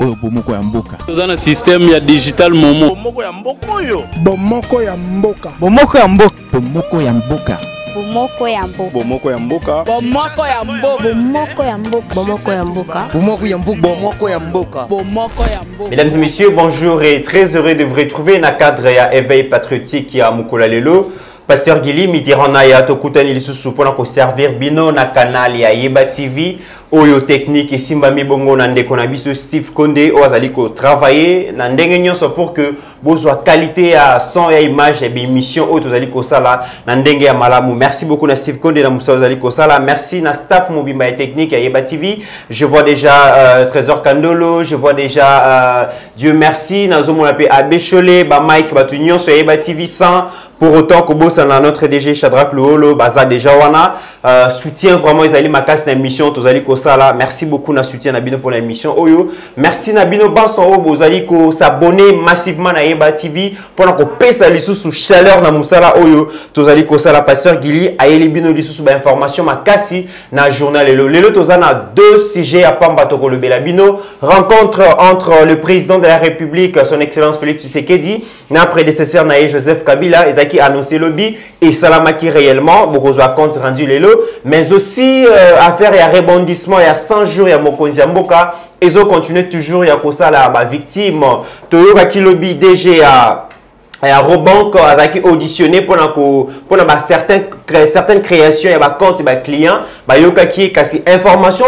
oyo bomoko ya mboka. Tozana système ya digital momo. Bomoko ya mboka yo. Bomoko ya mboka. Bomoko ya mboka. Bomoko ya mboka. Bomoko ya mboka. Bomoko ya mboka. Bomoko ya mboka. Bomoko ya mboka. Bomoko ya mboka. Bomoko ya mboka. Bomoko ya mboka. Bomoko ya mboka. Mesdames et messieurs, bonjour et très heureux de vous retrouver dans le cadre de éveil patriotique à Mukula Lelo. Pasteur Gili Mitirana ya tokutani lisusu pona ko servir bino na canal ya Yeba TV oyo technique et simba mibongo na ndeko na biso Steve Konde o azali ko travailler na ndenge nyonso pour que bozwa qualité ya son et image et émission oyo tozali ko sala na ndenge ya malamu. Merci beaucoup na Steve Konde na musa ozali ko sala. Merci na staff mobimba et technique ya Yeba TV. Je vois déjà Trésor Kandolo, je vois déjà Dieu merci nazomo la pe Abechole ba Mike ba tunyon sur Yeba TV 100 pour autant que boss na notre DG Shadrack Luolo baza déjà wana soutien vraiment ils allaient ma casse na émission tozali ko sala. Merci beaucoup na soutien na bino pour l'émission oyo. Merci na bino banso o bozali ko s'abonner massivement na Yeba TV pour ko pesa lisusu chaleur na musala oyo tozali ko sala. Pasteur Gili ayeli bino lisusu ba information makasi na journal lelo tozana deux sujets à pamba to ko le bino rencontre entre le président de la République son excellence Félix Tshisekedi na prédécesseur na Joseph Kabila qui a annoncé lobby et Salamaki réellement beaucoup de compte rendu lelo mais aussi affaire et rebondissement il y a 100 jours il y a Mokonzi Mboka ils ont continué toujours il y a quoi ça là ma victime Toyoka qui lobby DG à Robank a auditionné pour certaines créations et ba compte et ba client ba yoka qui kasi information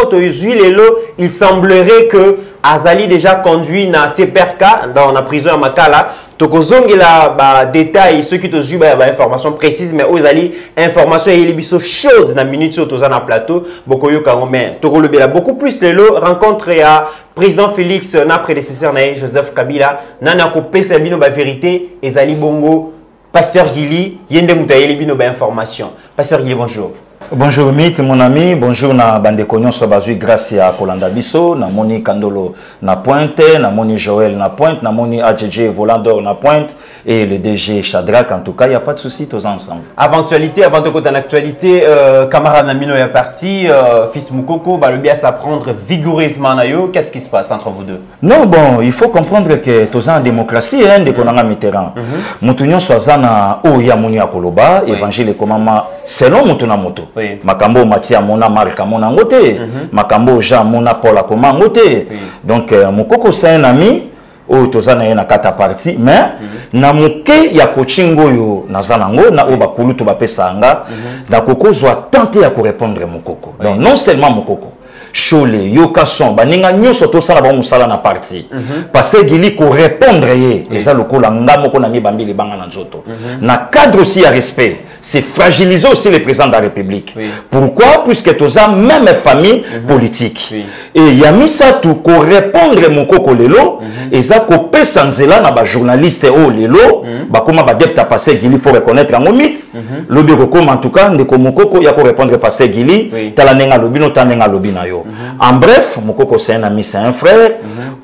il semblerait que Azali déjà conduit na CPRK dans la prison à Makala. Tokozongi la ba détail ceux qui te jouent ba information précise mais Azali information et libiso chaude na minute sur tozana plateau bokoyo kangomé tokolobela beaucoup plus lelo rencontre ya président Félix na prédécesseur na Joseph Kabila nana ko pesa bino ba vérité ezali bongo Pasteur Gili yende mutayeli bino ba information. Pasteur Gili bonjour. Bonjour Mike, mon ami, bonjour na bande konyon so bazui grâce à Kolanda Biso, na moni Kandolo na pointe, na moni Joël na pointe, na moni AJJ Volandor na pointe et le DG Shadrack en tout cas, il n'y a pas de souci tous ensemble. Actualité, avant de côté en actualité, camarade Namino est parti, fils Moukoko, le bien s'apprendre vigoureusement na yo, qu'est-ce qui se passe entre vous deux? Non bon, il faut comprendre que tous en démocratie hein, de konanga Mitterrand. Mutunyo soazana o ya moni akoloba, évangile et commandement selon mutuna moto. Makambo Matia Mona Marka Mona Ngote, Makambo Jean Mona Paula Koma Ngote. Donc Mukoko c'est un ami au tozana na kata parti mais na muke ya kochingo yo nazanango na oba kulutu ba pesanga na koko zwa tenter ya ko répondre Mukoko. Donc non seulement Mukoko Chole, Yokason, Baninga Nyoso, tout ça, on sala na parti. Parce que Gili ko répondre et ça le kola ngamo ko na mi bambi li banga na nzoto. Na cadre aussi à respect, c'est fragiliser aussi le président de la République. Pourquoi? Puisque tous ça même famille politique. Et yamisa tout ko répondre Mukoko lelo et ça ko pesa nzela na ba journaliste o lelo, ba koma ba depta passer Gili faut reconnaître en mythe. Le bureau comme en tout cas ndeko Mukoko ya ko répondre passer Gili, talanenga lobino tanenga lobina yo. En bref, Mukoko c'est un ami, c'est un frère.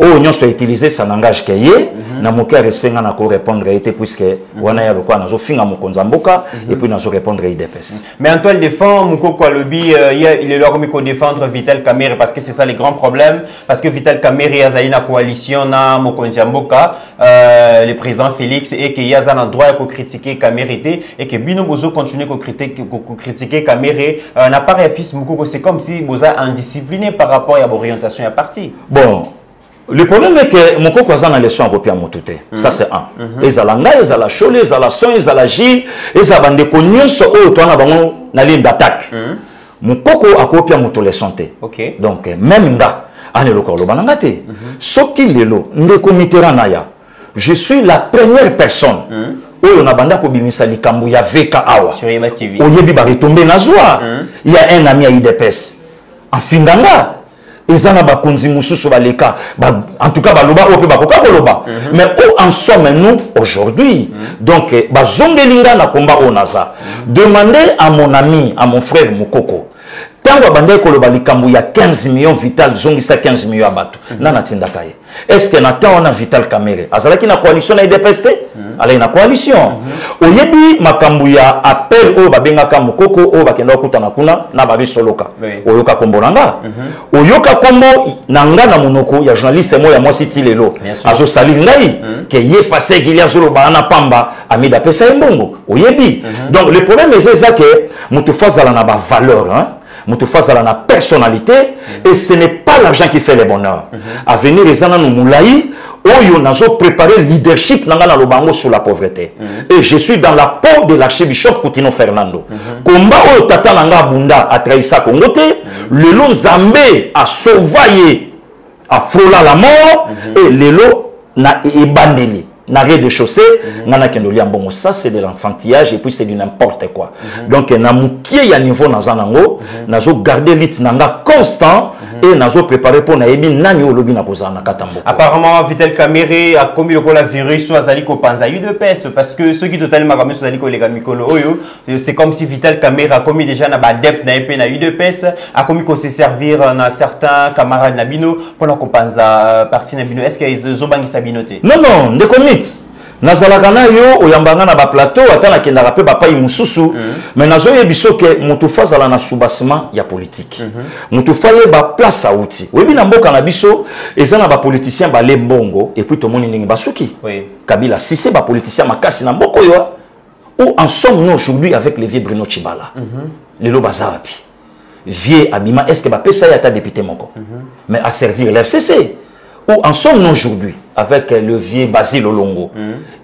Oh, nous avons utilisé ça langage qui est. Na moka respect na ko répondre été puisque wana ya lokwa nazo finga Mokonzi Mboka et puis nazo répondre IDPS. Mais Antoine défend Mukoko lobby il est là comme il défendre Vital Kamerhe parce que c'est ça les grands problèmes parce que Vital Kamerhe azali na coalition na Mokonzi Mboka le président Félix et que yaza na droit de critiquer Kamerhe et que bino bozo continuer ko critiquer Kamerhe n'a pas fils Mukoko c'est comme si boza indiscipliné par rapport à l'orientation à parti. Bon, le problème est que Mukoko a une leçon à copier à Motute. Ça c'est un. Les Alanga, les Alachole, les Alasson, les Alagil, les Abandekonions sont eux, toi, na ligne d'attaque. Mukoko a copié à Moto leçon. Ok. Donc, même nga, ane loko lo banangate. Soki lelo, ndeko Mitterrand naya. Je suis la première personne. Oyo na banda ko bimisa likambu ya VK awa. Sur Yeba TV. Oyebi ba retomber na joie. Il y a un ami à IDPS. En Finganga, ils ont bakonzi mususu baleka, en tout cas baloba ope bakoka koloba. Mais où en sommes nous aujourd'hui? Donc bazongelinga na komba onaza. Demandez à mon ami, à mon frère Mukoko. Tango bande koloba likambu ya 15 millions Vital zongisa 15 millions abatu. Nana tindakaye. Est-ce que na ta on a Vital Kamerhe? Azalaki na coalition na IDPS? ala na coalition oyebi makambu ya appel o babengaka mukoko o bakenda okutana kuna na babi soloka oyoka kombo nanga oyoka kombo nanga na monoko ya journaliste mo ya mwasi tilelo azo sali ngai ke ye passé gilia zolo bana pamba amida pesa embongo oyebi donc le problème est ça que mutu fazala na ba valeur hein mutu fazala na personnalité et ce n'est pas l'argent qui fait le bonheur à venir ezana no mulai oyo nazo préparer leadership nanga na lobango sur la pauvreté et je suis dans la peau de l'archibishop Coutinho Fernando combat oyo tata nanga bunda a trahisa Congo te lelo nzambe a sauvaillé a frôla la mort et lelo na ebandeli na rez-de-chaussée nana kendoli ambongo ça c'est de l'enfantillage et puis c'est du n'importe quoi donc na mukie ya niveau na zanango nazo garder lit nanga constant et nazo préparer pour na yebi nani olobi na kozana katambo apparemment Vital Kamerhe a commis le virus soit azali ko panza UDPS parce que ceux qui totalement comme ça azali ko lega mikolo oyo c'est comme si Vital Kamerhe a commis déjà na ba adepte na EP na UDPS a commis ko se servir na certains camarades na bino pour na ko panza parti na bino est-ce que ils ont bangi sabino te non de commis nazalaka na yo oyambanga na ba plateau atana kendaka pe bapai mususu mais nazo yebiso ke mutu fazala na soubassement ya politique mutu faye ba place à outil oyebi na mboka na biso ezana ba politiciens ba lembongo et puis to moni ningi basuki Kabila si c'est ba politicien makasi na mboko yo où en sommes-nous aujourd'hui avec le vieux Bruno Tshibala lelo bazawapi vieux abima est-ce que ba pesa ya ta député moko mais à servir l'FCC où en sommes-nous aujourd'hui avec le vieux Basile Olongo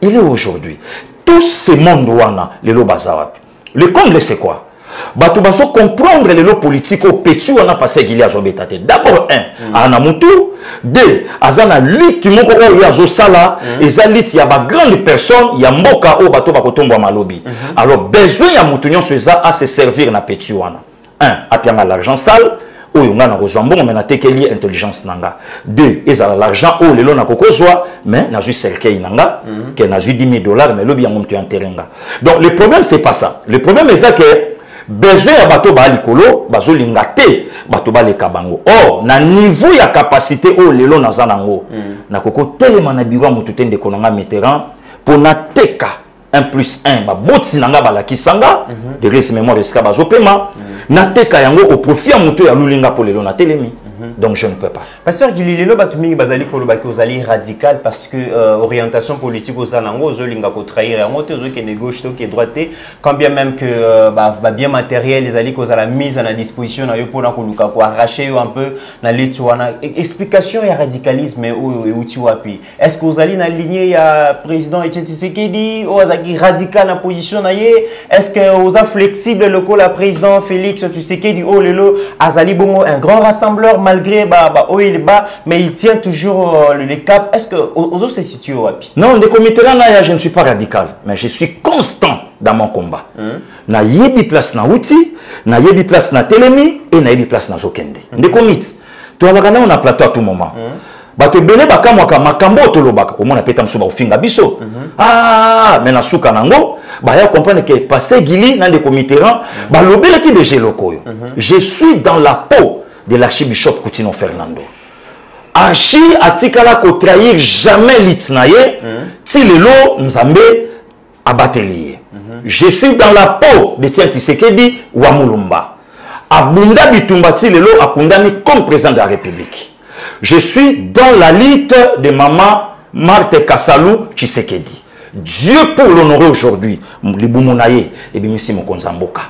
il est aujourd'hui tous ces mondes wana lelo bazawapi le comble c'est quoi bato bazo comprendre lelo politique au petit wana passé gilia zobetate d'abord un ana mutu deux azana lutte moko o yazo sala eza lutte ya ba grande personne ya mboka o bato bakotomba malobi alors besoin ya mutu nyonso eza à se servir na petit wana un apianga l'argent sale oyo nga na kozwa mbongo mais na tekeli intelligence nanga deux ezala l'argent o lelo na kokozwa mais na zui cercueil nanga que na zui 10 000 $ mais lobi yango mtu enterrenga donc le problème c'est pas ça le problème est ça que besoin ya bato ba likolo bazo linga te bato ba leka bango or na niveau ya capacité o lelo na zanango na koko telema na biro mutu tende konanga Mitterrand pour na teka 1+1 ba boti nanga balaki sanga de res mémoire eska bazo pema na teka yango au profit à mutu ya lulinga pour lelo na telemi donc je ne peux pas pasteur Gililelo batumi bazali koloba ki ozali radical parce que orientation politique aux anango ozolinga ko trahir yango te ozo ke gauche to ke droite quand bien même que bien matériel les ali kozala mise à disposition na yo pona ko luka ko arracher un peu na lutte wana explication ya radicalisme ou uti wapi est-ce que ozali na lignée ya président Etienne Tshisekedi ou azaki radical na position na ye est-ce que oza flexible le ko la président Félix Tshisekedi o lelo azali bongo un grand rassembleur malgré il bat mais il tient toujours le cap est-ce que Ozo se situe wapi non de comité là je ne suis pas radical mais je suis constant dans mon combat na yebi place na outi na yebi place na telemi et na yebi place na zokende de comité to alakana on a plateau à tout moment bato bele bakamwaka makambo tolobaka omona peta msuba ofinga biso mais na suka nango ya comprendre que passé gili na de comité ba lobele ki de gelokoyo je suis dans la peau de l'archibishop Coutinho Fernando. Archi atikala ko trahir jamais litnaye ti lelo nzambe abateliye. Je suis dans la peau de Etienne Tshisekedi wa Mulumba. Abunda bitumba ti lelo akundami comme président de la République. Je suis dans la lutte de maman Marthe Kassalou Tshisekedi. Dieu pour l'honorer aujourd'hui, Libumunaye et Bimisi Mokonzamboka.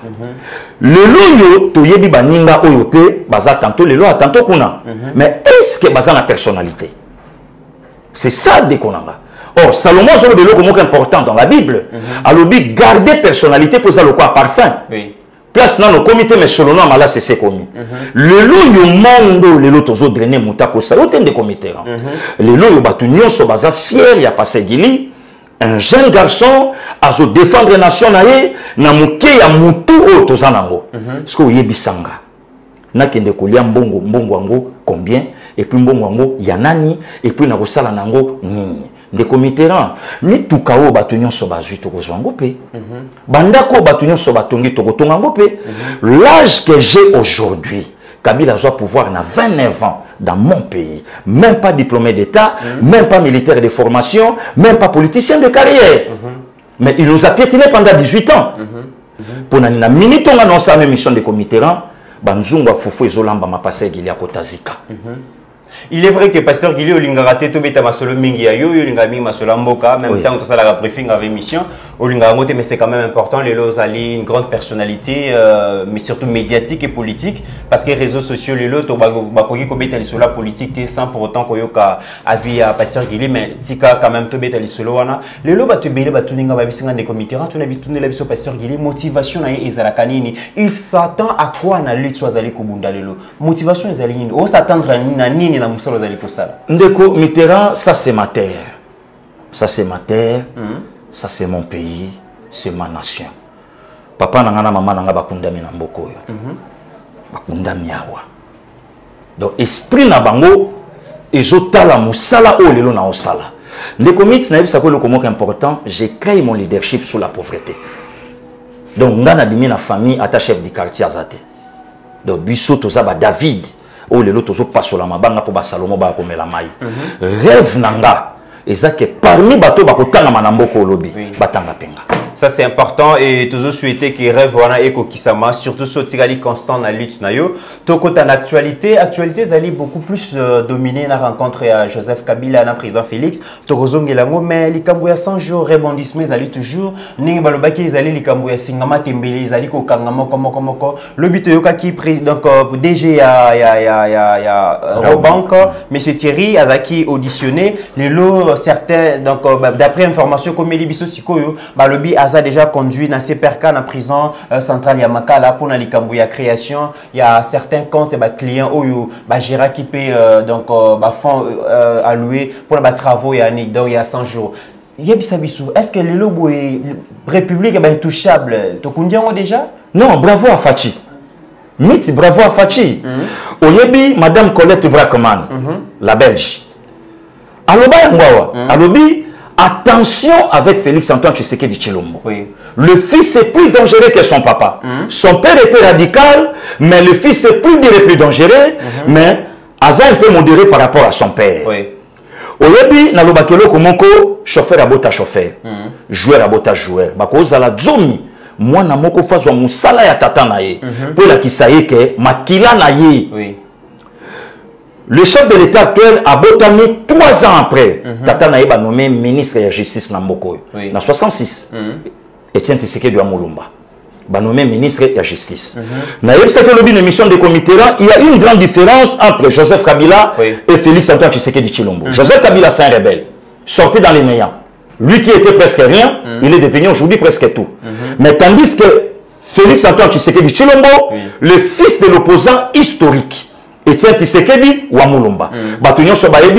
Le loyo, toyebi baninga oyope, baza tantôt le lo a tantôt kuna. Mais est-ce que baza na personnalité? C'est ça de konanga. Or, Salomon a de l'eau comme important dans la Bible. Alors, garder personnalité pour ça le quoi parfum. Place dans le comité, mais selon nous, là, c'est commis. Le loyo mondo, le loto zo drainé moutako, ça y des comités. Le loyo batunyon so baza fier, y a passé gili. Un jeune garçon a se défendre la nation na muke ya mutu o tozanango parce que yebisanga na kende kolia mbongo ngo combien et puis mbongo ngo ya nani et puis na kosala nango nini de comité ni tukao batunyon so bazui to kozwango pe bandako batunyon so batongi to kotonga ngo pe l'âge que j'ai aujourd'hui Kabila doit pouvoir na 29 ans dans mon pays, même pas diplômé d'État, même pas militaire de formation, même pas politicien de carrière. Mais il nous a piétiné pendant 18 ans. Pour na minute on annonce la mission de Mitterrand, banzunga fufu ezolamba mapase gili ya kotazika. Il est vrai que Pasteur Guili Olingaraté Tobeta Masolo Mingi Ayo, Olingami Masolo Mboka, même temps tout ça la briefing avec mission, Olingamote, mais c'est quand même important, les Lozali, une grande personnalité, mais surtout médiatique et politique, parce que les réseaux sociaux, les lots, Bakogi Kobeta Lissola politique, sans pour autant Koyoka avis à Pasteur Guili, mais Tika quand même Tobeta Lissoloana, les lots Batubele Batuninga Babisinga des comités, tu n'as vu tout le sur Pasteur Guili, motivation et Ezalakanini, il s'attend à quoi na lutte soit Zali Kubunda Lelo, motivation Ezalini, on s'attendre à Nini. Ndeko Mitterrand, ça c'est ma terre. Ça c'est ma terre. Ça c'est mon pays. C'est ma nation. Papa nangana maman nanga bakundami na mboko yo. Bakundami awa. Donc esprit na bango ezotala musala o lelo na osala. Ndeko Mitz na yebisa ko le komoko important, j'ai créé mon leadership sous la pauvreté. Donc ngana bimi na famille ata chef du quartier azate. Donc biso tozaba David. Oh les autres toujours pas sur la mabanga pour Salomo ba comme la maille. Rêve nanga ezake parmi bateau bakotanga manamboko lobby batanga penga. Ça c'est important et toujours souhaiter que rêve wana eko kisama surtout sotigali constant na lutte na yo. Toko en actualité zali beaucoup plus dominé na rencontre à Joseph Kabila na président Félix. Toko zongelango mais likambo ya 100 jours rebondissement zali toujours ningi balobaki zali likambo ya singama tembele zali ko kangama komoko le but yoka ki président donc DG ya Robank monsieur Thierry azaki auditionné les lots certains donc d'après information comme Elibiso Sikoyo balobi a déjà conduit dans ces percas dans la prison centrale Yamakala pour la création. Il y a certains comptes et clients où Gérard qui paye donc fonds alloués pour les travaux il y a 100 jours. Est-ce que le logo est République est intouchable? Tu connais déjà? Non, bravo à Fachi. Mythe, bravo à Fachi. Oyebi, Madame Colette Brackman, la Belge. Aloba Ngwawa, Alobi. Attention avec Félix Antoine Tshisekedi Tshilombo. Oui. Le fils est plus dangereux que son papa. Son père était radical, mais le fils est plus dangereux, mais Aza un peu modéré par rapport à son père. Oui. Oyebi, Nalobakelo Komoko, chauffeur à bota chauffeur, joueur à bota joueur. Bakoza la zomi. Moi, Namoko Fazwa Moussala ya tata na ye. Pour la kisaye ke makila na ye. Oui. Le chef de l'État actuel a botami 3 ans après. Tata Naïba nommé ministre de la Justice Namboko. En 66. Etienne Tshisekedi wa Mulumba. Nommé ministre de la Justice. Naïb, c'était une émission de comité. Il y a une grande différence entre Joseph Kabila et Félix Antoine Tshisekedi Tshilombo. Joseph Kabila, c'est un rebelle. Sorti dans les néants. Lui qui était presque rien, il est devenu aujourd'hui presque tout. Mais tandis que Félix Antoine Tshisekedi Tshilombo, le fils de l'opposant historique, Etienne Tshisekedi ou Mulumba.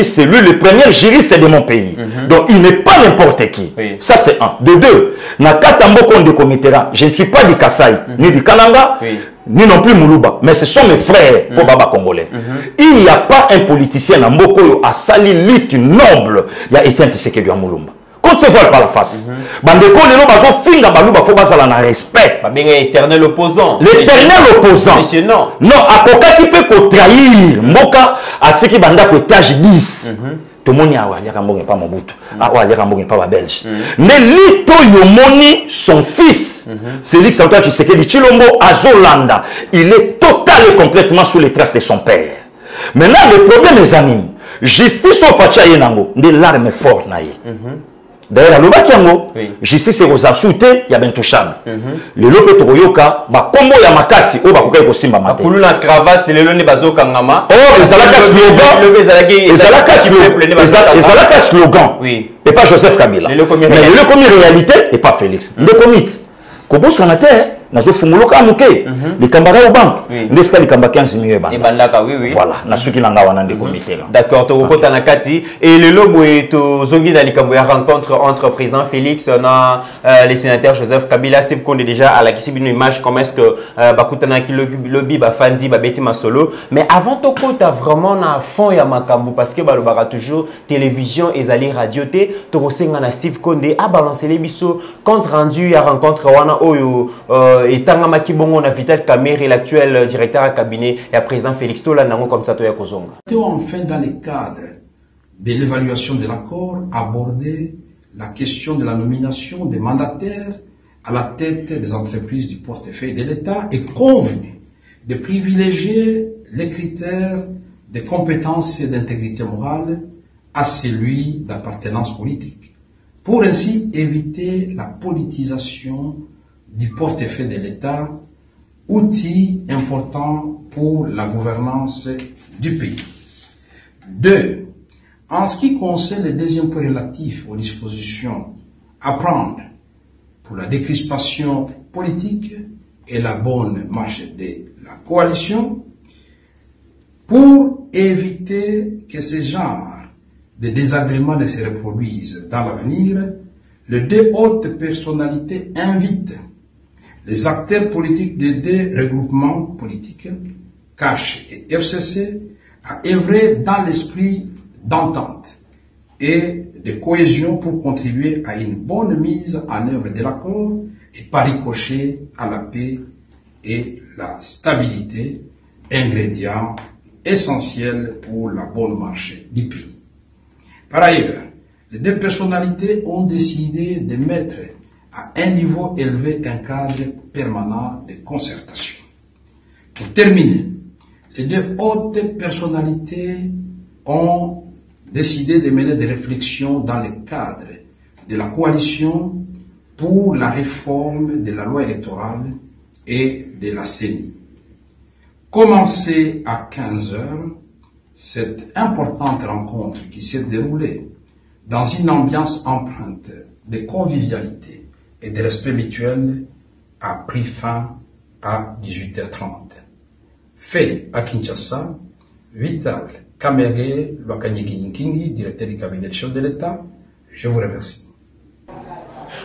C'est lui le premier juriste de mon pays. Donc il n'est pas n'importe qui. Ça c'est un. De deux, je ne suis pas du Kassai, ni du Kananga, ni non plus Moulouba. Mais ce sont mes frères pour Baba Congolais. Il n'y a pas un politicien à Mboko à sali lutte noble. Il y a Etienne Tshisekedi ou Mulumba. Quand se voile par la face. Bandeko les gens bazo finga baluba faut bazala na respect. L'éternel opposant. L'éternel opposant. Non. Non, akoka qui peut ko trahir. Mboka atiki banda ko étage 10. Tout le monde y a yaka mbonge pas Mobutu. Ah yaka mbonge pas Belge. Mais lito yomoni son fils Félix Antoine Tshisekedi Tshilombo Azolanda, il est total et complètement sous les traces de son père. Maintenant le problème est anime. Justice au facha yenango, de l'arme forte naïe. D'ailleurs, la justice est aux assoutés, il y a bien touchable. Le lope Toyoka, combo ya makasi, o bakoka ko simba mate. Pour la cravate, c'est le lone bazo kangama. Oh, les alaka slogan. Oui. Et pas Joseph Kabila. Mais le commis réalité et pas Félix. Le commis. Kobo sanataire, nazo fumuluka amuke. Les camarades au banque. Neska les camarades 15 millions et bandaka oui. Voilà, na suki nanga wana de comité. D'accord, to kota na kati et le lobo et to zongi na likambo ya rencontre entre président Félix na les sénateurs Joseph Kabila, Steve Konde déjà à la kisibi une image comme est-ce que bakutana ki lobby ba fandi ba beti masolo, mais avant to kota vraiment na fond ya makambo parce que ba lobaka toujours télévision et zali radio te to kosenga na Steve Konde a balancer les biso compte rendu ya rencontre wana oyo et Tangama Kibongo na Vital Kamerhe, l'actuel directeur à cabinet et à président Félix Tola Nango comme ça Toya Kozonga. Enfin, dans le cadre de l'évaluation de l'accord, aborder la question de la nomination des mandataires à la tête des entreprises du portefeuille de l'État et convenu de privilégier les critères de compétences et d'intégrité morale à celui d'appartenance politique, pour ainsi éviter la politisation du portefeuille de l'État, outil important pour la gouvernance du pays. 2. En ce qui concerne le deuxième point relatif aux dispositions à prendre pour la décrispation politique et la bonne marche de la coalition, pour éviter que ce genre de désagréments ne se reproduisent dans l'avenir, les deux hautes personnalités invitent les acteurs politiques des deux regroupements politiques, CACH et FCC, à œuvrer dans l'esprit d'entente et de cohésion pour contribuer à une bonne mise en œuvre de l'accord et par ricochet à la paix et la stabilité, ingrédients essentiels pour la bonne marche du pays. Par ailleurs, les deux personnalités ont décidé de mettre à un niveau élevé un cadre permanent de concertation. Pour terminer, les deux hautes personnalités ont décidé de mener des réflexions dans le cadre de la coalition pour la réforme de la loi électorale et de la CENI. Commencée à 15 h, cette importante rencontre qui s'est déroulée dans une ambiance empreinte de convivialité et de respect mutuel a pris fin à 18h30. Fait à Kinshasa, Vital Kamerhe Lwakanyigi, directeur du cabinet du chef de l'État, je vous remercie.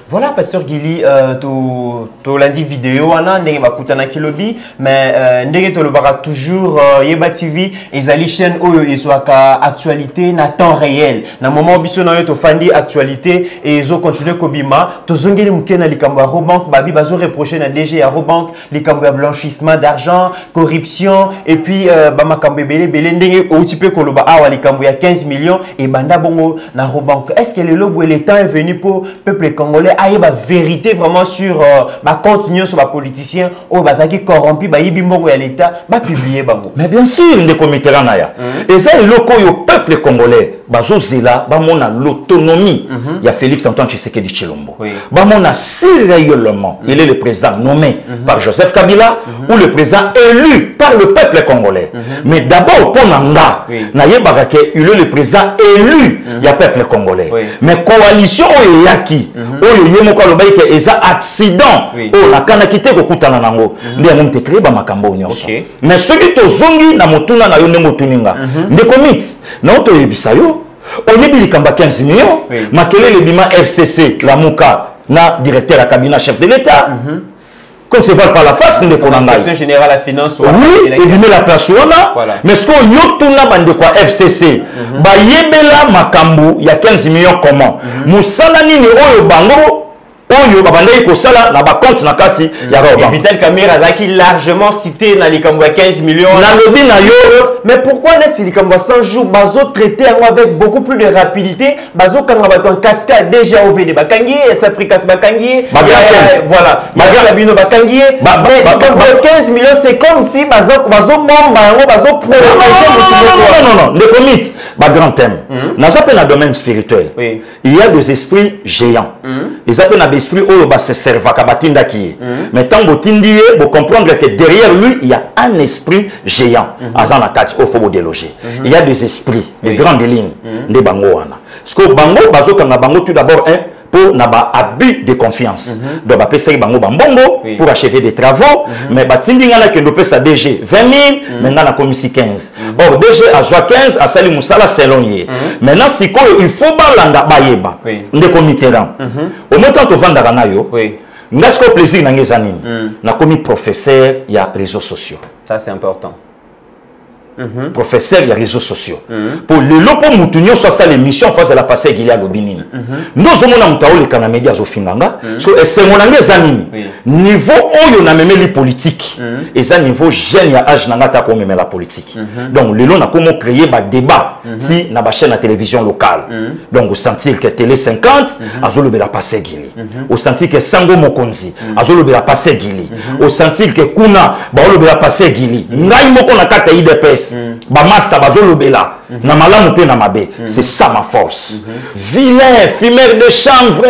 Voilà, Pasteur Gili, tu lundi vidéo, on a un kilobi, mais ndenge to le bara toujours Yeba TV, ezali chaîne oyo ezwaka actualité na temps réel. Na moment biso na yo to fandi actualité et ezo continuer kobima, to zongeli mukena likambo ya Robank, babi bazo reprocher na DG ya Robank likambo ya blanchissement d'argent, corruption et puis ba makambo belé belé ndenge outi pe koloba awa likambo ya 15 millions et banda bongo na Robank. Est-ce que le temps est venu pour peuple congolais a la vérité vraiment sur continuer sur les politiciens ou bazaki corrompu ba yibimbongo ya l'état ba publier bango. Mais bien sûr les comités là naya et ça le peuple congolais bazo zela ba mona l'autonomie il y a Félix Antoine Tshisekedi Tshilombo ba mona sérieusement il est le président nommé par Joseph Kabila ou le président élu par le peuple congolais mais d'abord pour nanga na yebaka ke il est le président élu il y a peuple congolais mais coalition o yaki oyo yemoko lobai ke eza accident o na kana kite ko kutana nango ndia mo te créer ba makambo nyonso mais celui to zongi na motuna na yo ndenge tuninga ndeko mit na oto yebisa yo oyebi likamba 15 millions makele le bima FCC la muka na directeur à cabinet chef de l'État comme se voit par la face de l'inspection générale à finance oui et bien la place voilà mais ce qu'on yotuna bande quoi FCC ba yebela makambu il y a 15 millions comment musala nini oyo bango oyo babandai ko sala na ba compte na kati ya Robank Vital Kamerhe azaki largement cité na likambo ya 15 millions na lobi na yo mais pourquoi net likambo 100 jours bazo traiter avec beaucoup plus de rapidité bazo kanga bato en cascade déjà au VD bakangi S Africa bakangi voilà la bino bakangi mais 15 millions c'est comme si bazo bomba ngo bazo protéger non les comités ba grand thème na ça peut na domaine spirituel il y a des esprits géants ils appellent un esprit oyo ba se serva ka batinda ki mais tant botindi bo comprendre que derrière lui il y a un esprit géant azana kati au faut déloger il y a des esprits de grandes lignes de bango wana parce que bango bazo kanga bango tout d'abord pour naba abus de confiance donc ba pesa bango bambongo pour achever des travaux mais batindi ngala ke ndo pesa DG 20 000 maintenant na komisi 15 or DG a joie 15 a sali musala selon ye maintenant sikoyo il faut balanda bayeba nde comité là au moment to vanda na yo ngasko plaisir na ngeza nini na komi professeur ya réseaux sociaux ça c'est important professeur des réseaux sociaux. Pour le lot pour Moutounio, soit ça l'émission face à la passée qu'il y a l'obinine. Nous sommes en train de faire les médias au Finlanda. C'est mon anglais zanini. Niveau où on a même les politiques. Et ça niveau jeune à âge n'a pas comme la politique. Donc le lot on a comment créer un débat si na ba chaîne à télévision locale. Donc au sentir que Télé 50 azolo la passé Gili. Au sentir que Sango Mokonzi azolo la passé Gili. Au sentir que Kuna ba lo la passé Gili. Ngai moko na kata IDPS. Ba master bazolo bela na malamu pe na mabe. C'est ça ma force. Vilain, fumeur de chanvre,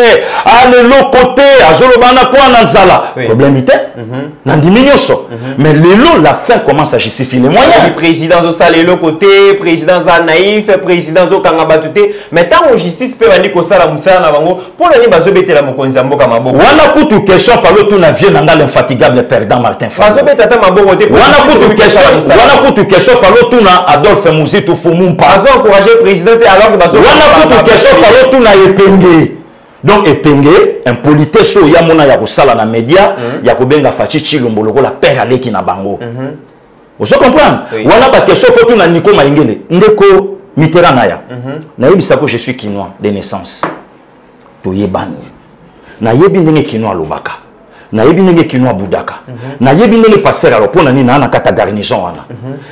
à l'autre côté, azolo bana kwa nanzala. Problème était n'andiminoso. Mais le lot la fin commence à justifier les moyens. Le président au sale l'autre côté, président za naïf, président au kangabatute. Mais tant que justice peut venir ko sala musala na bango pour la ni bazo betela mokonzi mboka maboko. Wana kutu question falo tu na vie nanga l'infatigable perdant Martin Fayulu. Bazo betata maboko te. Wana kutu question falo tu na Adolphe Muzitu Fumumpa. Bazo encourager président alors que bazo. Wana kutu question falo tu na Epenge. Donc Epenge impolité so ya mona ya kosala na média ya kobenga Fachi Chilombo la père aleki na bango. Vous comprenez? Wana ba question faut tu na Nico Maingele. Ndeko Mitterrand naya. Na yebisa ko je suis quinois de naissance. To yebani. Na yebi ndenge quinois lobaka. Na yebi ndenge quinois budaka. Na yebi ndenge passer alors pona ni na kata garnison wana.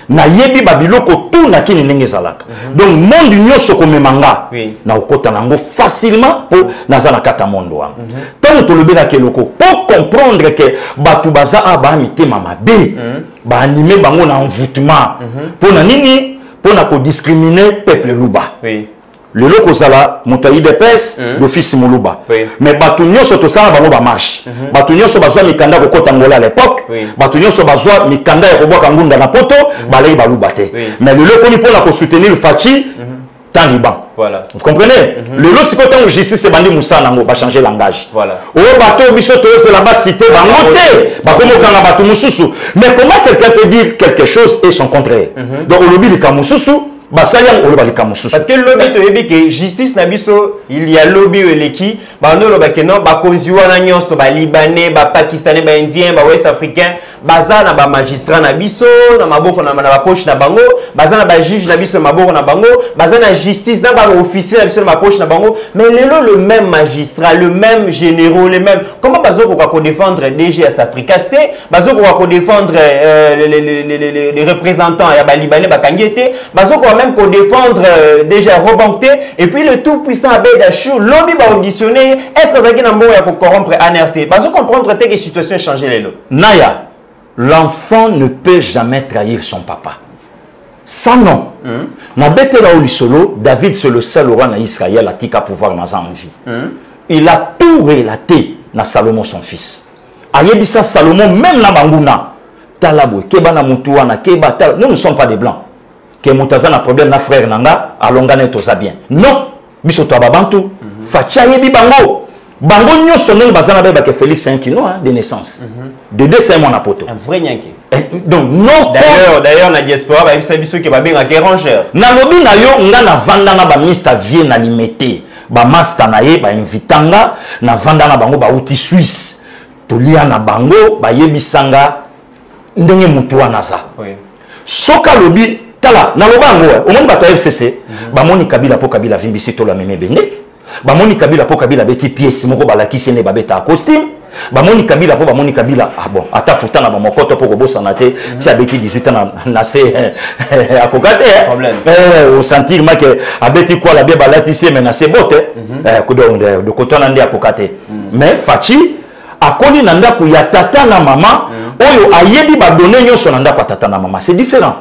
Na yebi babiloko tout na kini ndenge zalaka. Donc monde nyonso ko memanga. Na okota nango facilement pour nazana kata monde wana. Tant to lobela keloko pour comprendre que batu baza aba mitema mabe. Ba animer bango na envoûtement. Pona nini? Pona ko discriminer peuple luba. Le loko zala motaï de pes d'office moluba. Mais batunyo so to sala bango ba marche. Batunyo so bazwa mikanda ko kota ngola à l'époque. Batunyo so bazwa mikanda ya ko boka ngunda na poto, balai baluba te. Mais le loko ni pona ko soutenir Fachi Taliban. Voilà. Vous comprenez? Le lot c'est quand justice c'est bandi Moussa nango va changer langage. Voilà. Oh bateau biso to c'est là-bas cité bangote. Ba komo kanga batu mususu. Mais comment quelqu'un peut dire quelque chose et son contraire? Donc au lobby le kamususu parce que le lobby te dit que justice nabiso il y a lobby eleki ba no loba que non ba konziwa na nyonso ba libanais ba pakistanais ba indien ba west africain baza na ba magistrat nabiso na maboko na ba poche na bango baza na ba juge nabiso maboko na bango baza na justice na ba officier nabiso na poche na bango mais le même magistrat le même généraux les mêmes comment bazo ko défendre DGS Africaste bazo ko défendre les représentants ya ba libanais ba kangiete bazo même qu'on défendre déjà Robanté et puis le tout puissant Abed Achou lobby va auditionner est-ce que ça qui n'a pas pour corrompre ANRT parce qu'on comprendre que situation changer les lots. Naya, l'enfant ne peut jamais trahir son papa. Ça non. Na bête là au solo, David c'est le seul roi na Israël à tika pouvoir dans en vie. Il a tout relaté na Salomon son fils. Ayebisa Salomon même na banguna talabwe keba na mutuwa na keba tal nous ne sommes pas des blancs. Que Moutaza n'a problème na frère nanga alongane to ça bien non biso to babantu facha yebi bango bango nyoso ndenge bazana ba que Félix c'est un quinois de naissance de deux c'est mon apoto un vrai nyanké donc non d'ailleurs na diaspora ba bisa biso ke ba benga kérangeur na lobi na yo nga na vanda na ba ministre vie na limité ba master na ye ba invitanga na vanda na bango ba uti Suisse to lia na bango ba yebisanga ndenge mutu wana za soka lobi tala na lobango au monde bato FCC ba moni Kabila po Kabila vimbisi to la meme bende ba moni Kabila po Kabila beti pièce moko balakisi ne babeta costume ba moni Kabila po ba moni Kabila ah bon ata futa na mokoto po ko bosana te ti abeti 18 ans na se akokate problème au sentir ma que abeti quoi la bien balati se mais na se bote de kotona ndi akokate mais Fachi akoli na ndako ya tata na mama oyo ayebi ba donner nyonso na ndako tata na mama c'est différent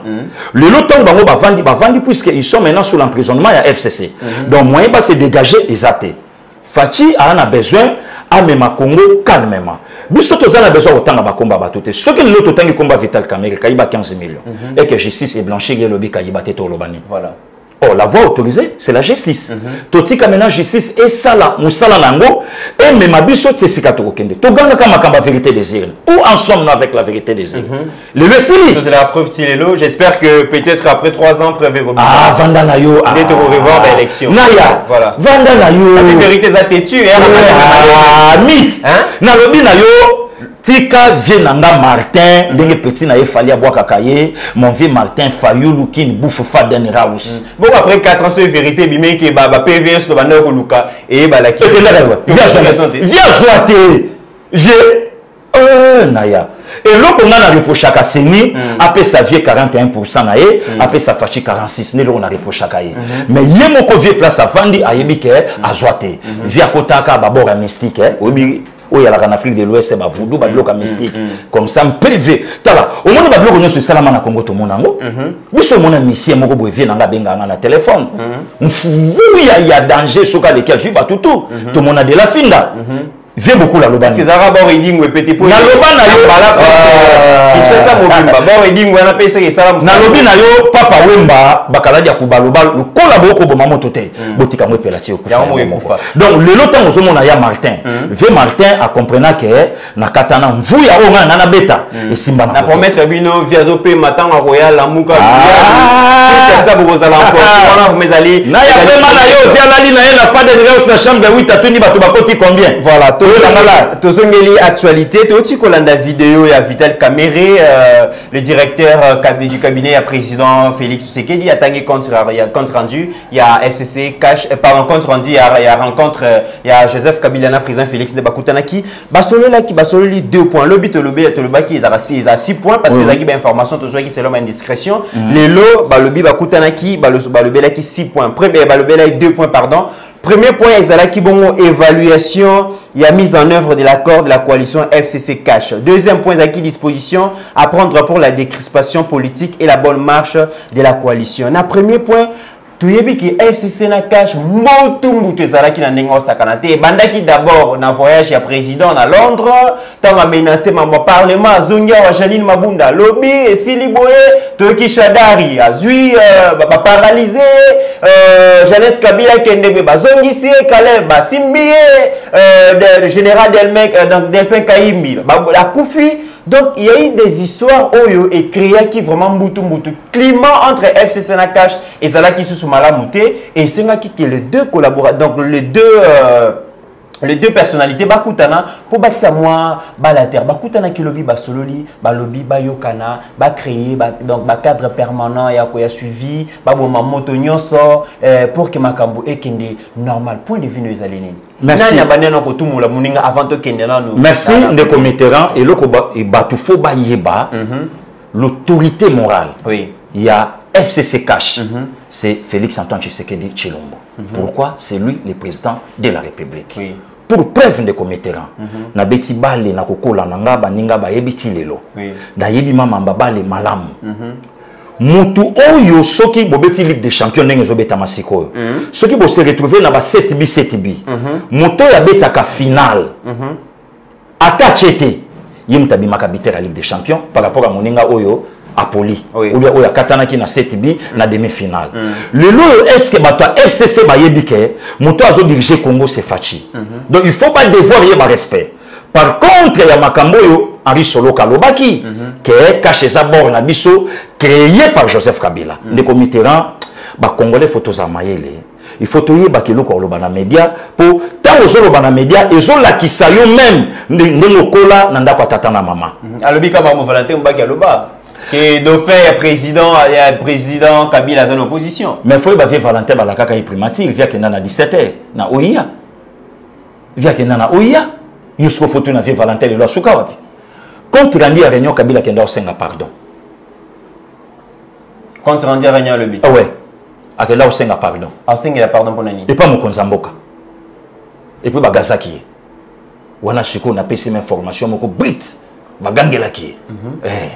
le lotong bango ba vandi puisque ils sont maintenant sous l'emprisonnement ya FCC donc moyen pas se dégager exacté Fachi a besoin à même Congo calmement biso tozana besoin otanga ba komba ba toté ce que le totangi komba Vital Kamerhe kayiba 15 millions et que justice est blanchie et lobi kayiba te to lobani voilà. Oh, la voie autorisée, c'est la justice. Totika maintenant justice et ça là, moussala nango, et même abisso tessikato kende. Toganga kama kamba vérité des îles. Où en sommes-nous avec la vérité des îles? Le Sili. C'est la preuve Tilelo. J'espère que peut-être après 3 ans, prévé Robin. Ah, Vanda Nayo. Peut-être au revoir à l'élection. Naya. Voilà. Vanda Nayo. La vérité ça têtu. Ah, mythe. Nalobi Nayo. tika vie nanga Martin ndenge petit na efali abwaka kaye mon vieux Martin Fayoulou qui bouffe Faden Raus. Bon après 4 ans c'est vérité bimé que ba PVS to banda ko luka et ba la qui viens joiter j'ai naya et l'autre on a reproché à Seni après sa vie 41% naé après sa fachi 46 né on a reproché à kaye mais yé mon vieux place à Fandi a yebike a joiter via kotaka babora mystique obi où il y a la Afrique de l'Ouest, c'est voodoo, c'est bloc mystique. Comme ça, privé. Tala, au moins, il y a des salama na Congo, tout le monde. Mais ce moment, monsieur, mon gars, vient dans le téléphone. Il y a danger sur lequel tu vas tout. Tout le monde a de la fin là. Viens beaucoup la loba. Parce que ça va avoir reading ou petit pour. Na loba na yo bala. Il fait ça mobile. Ba reading ou na pesa que ça. Na lobi na yo papa wemba bakala dia kubaloba le kolabo ko boma motote. Botika mo pelati ko. Donc le lotant ozo mona ya Martin. Vieux Martin a comprenant que na katana mvuya o nga na beta et simba na promettre bino via zo pe matanga royal la muka. Ça vous allez encore on mes allez. Na ya pe mana yo via la lina na fade de Reus na chambre 8 atuni bato bakoti combien? Voilà. Tozongeli actualité, Toti Kolanda vidéo et à Vital Kamere, le directeur du cabinet à président Félix Tshisekedi a tangué compte rendu, il y a FCC cash, pardon compte rendu, il y a rencontre, il y a Joseph Kabila président Félix de Bakutanaki, Basolo là qui Basolo 2 points, lobby to lobby qui ils a 6 points parce que les équipes information toujours qui c'est l'homme indiscrétion, les lots lobby Bakutanaki, lobby là qui 6 points, premier lobby là 2 points pardon. Premier point, il y a évaluation, il y a mise en œuvre de l'accord de la coalition FCC Cash. Deuxième point, il y a disposition à prendre pour la décrispation politique et la bonne marche de la coalition. Le premier point, tout y est que FCC na cash motumbu ezalaki na ndenge osakanate bandaki d'abord na voyage ya président à Londres tant a menacé ma parlement zongia wa Janine Mabunda lobby et Siliboé Toki Shadari azui ba paralysé Jeannette Kabila kende ba zongisi Caleb ba simbi le général Delphin Kaimi la Koufi. Donc, il y a eu des histoires où il créé qui vraiment moutou climat entre FCC Nakash et Zala qui se sont malamoutés et c'est là qui les deux collaborateurs, donc les deux personnalités bakutana pour bâtir moi balater bakutana qui lobby basololi balobi bayokana ba créer donc ba cadre permanent ya ko ya suivi ba boma moto nyonso pour que makambo ekende normal point de vue nos alénines. Merci. Merci Ndeko Mitterrand et batufo ba yeba l'autorité morale. Oui. Il y a FCC Cash. C'est Félix Antoine Tshisekedi Tshilombo. Pourquoi? C'est lui le président de la République. Oui. Pour preuve Ndeko Mitterrand. Na beti bale na kokola nanga baninga ba yebiti lelo. Oui. Da yebi mama bale malamu. Mutu oyo soki bobeti Ligue des Champions ndenge zobeta masiko. Soki bo se retrouver na ba 7-7. Muto ya beta ka final. Ata chete yemta bimaka biter la Ligue des Champions par rapport à moninga oyo Apoli. Ou bien oya katanaki na 7B na demi-finale. Le lot est-ce que bato FCC ba yebike muto azo diriger Congo c'est Fachi. Donc il faut pas devoir yeba respect. Par contre, il y a Makamboyo, Henri Solo Kalobaki, qui est caché sa borne à Bisso, créé par Joseph Kabila. Les Mitterrand, les Congolais, photos à Mayele. Il faut que bakilo ko lobana média pour tant aux lobana média et zo la kisayo même ndenge kola nanda kwa tata na mama. Alobi ka ba mo Valentin Mbaki aloba que dauphin président Kabila dans l'opposition. Mais faut ba vie Valentin balaka ka primature via que na 17h na Oya. Via que na Oya. Yusko photo na vie Valentin le suka wapi. Quand rendu à réunion Kabila kenda osenga pardon. Quand rendu à réunion le but. Ah ouais. Akela osenga pardon. Osenga pardon pour nani. Et pas mon konzamboka. Et puis bagazaki. Wana suko na pesi même formation moko brit. Bagangela ki.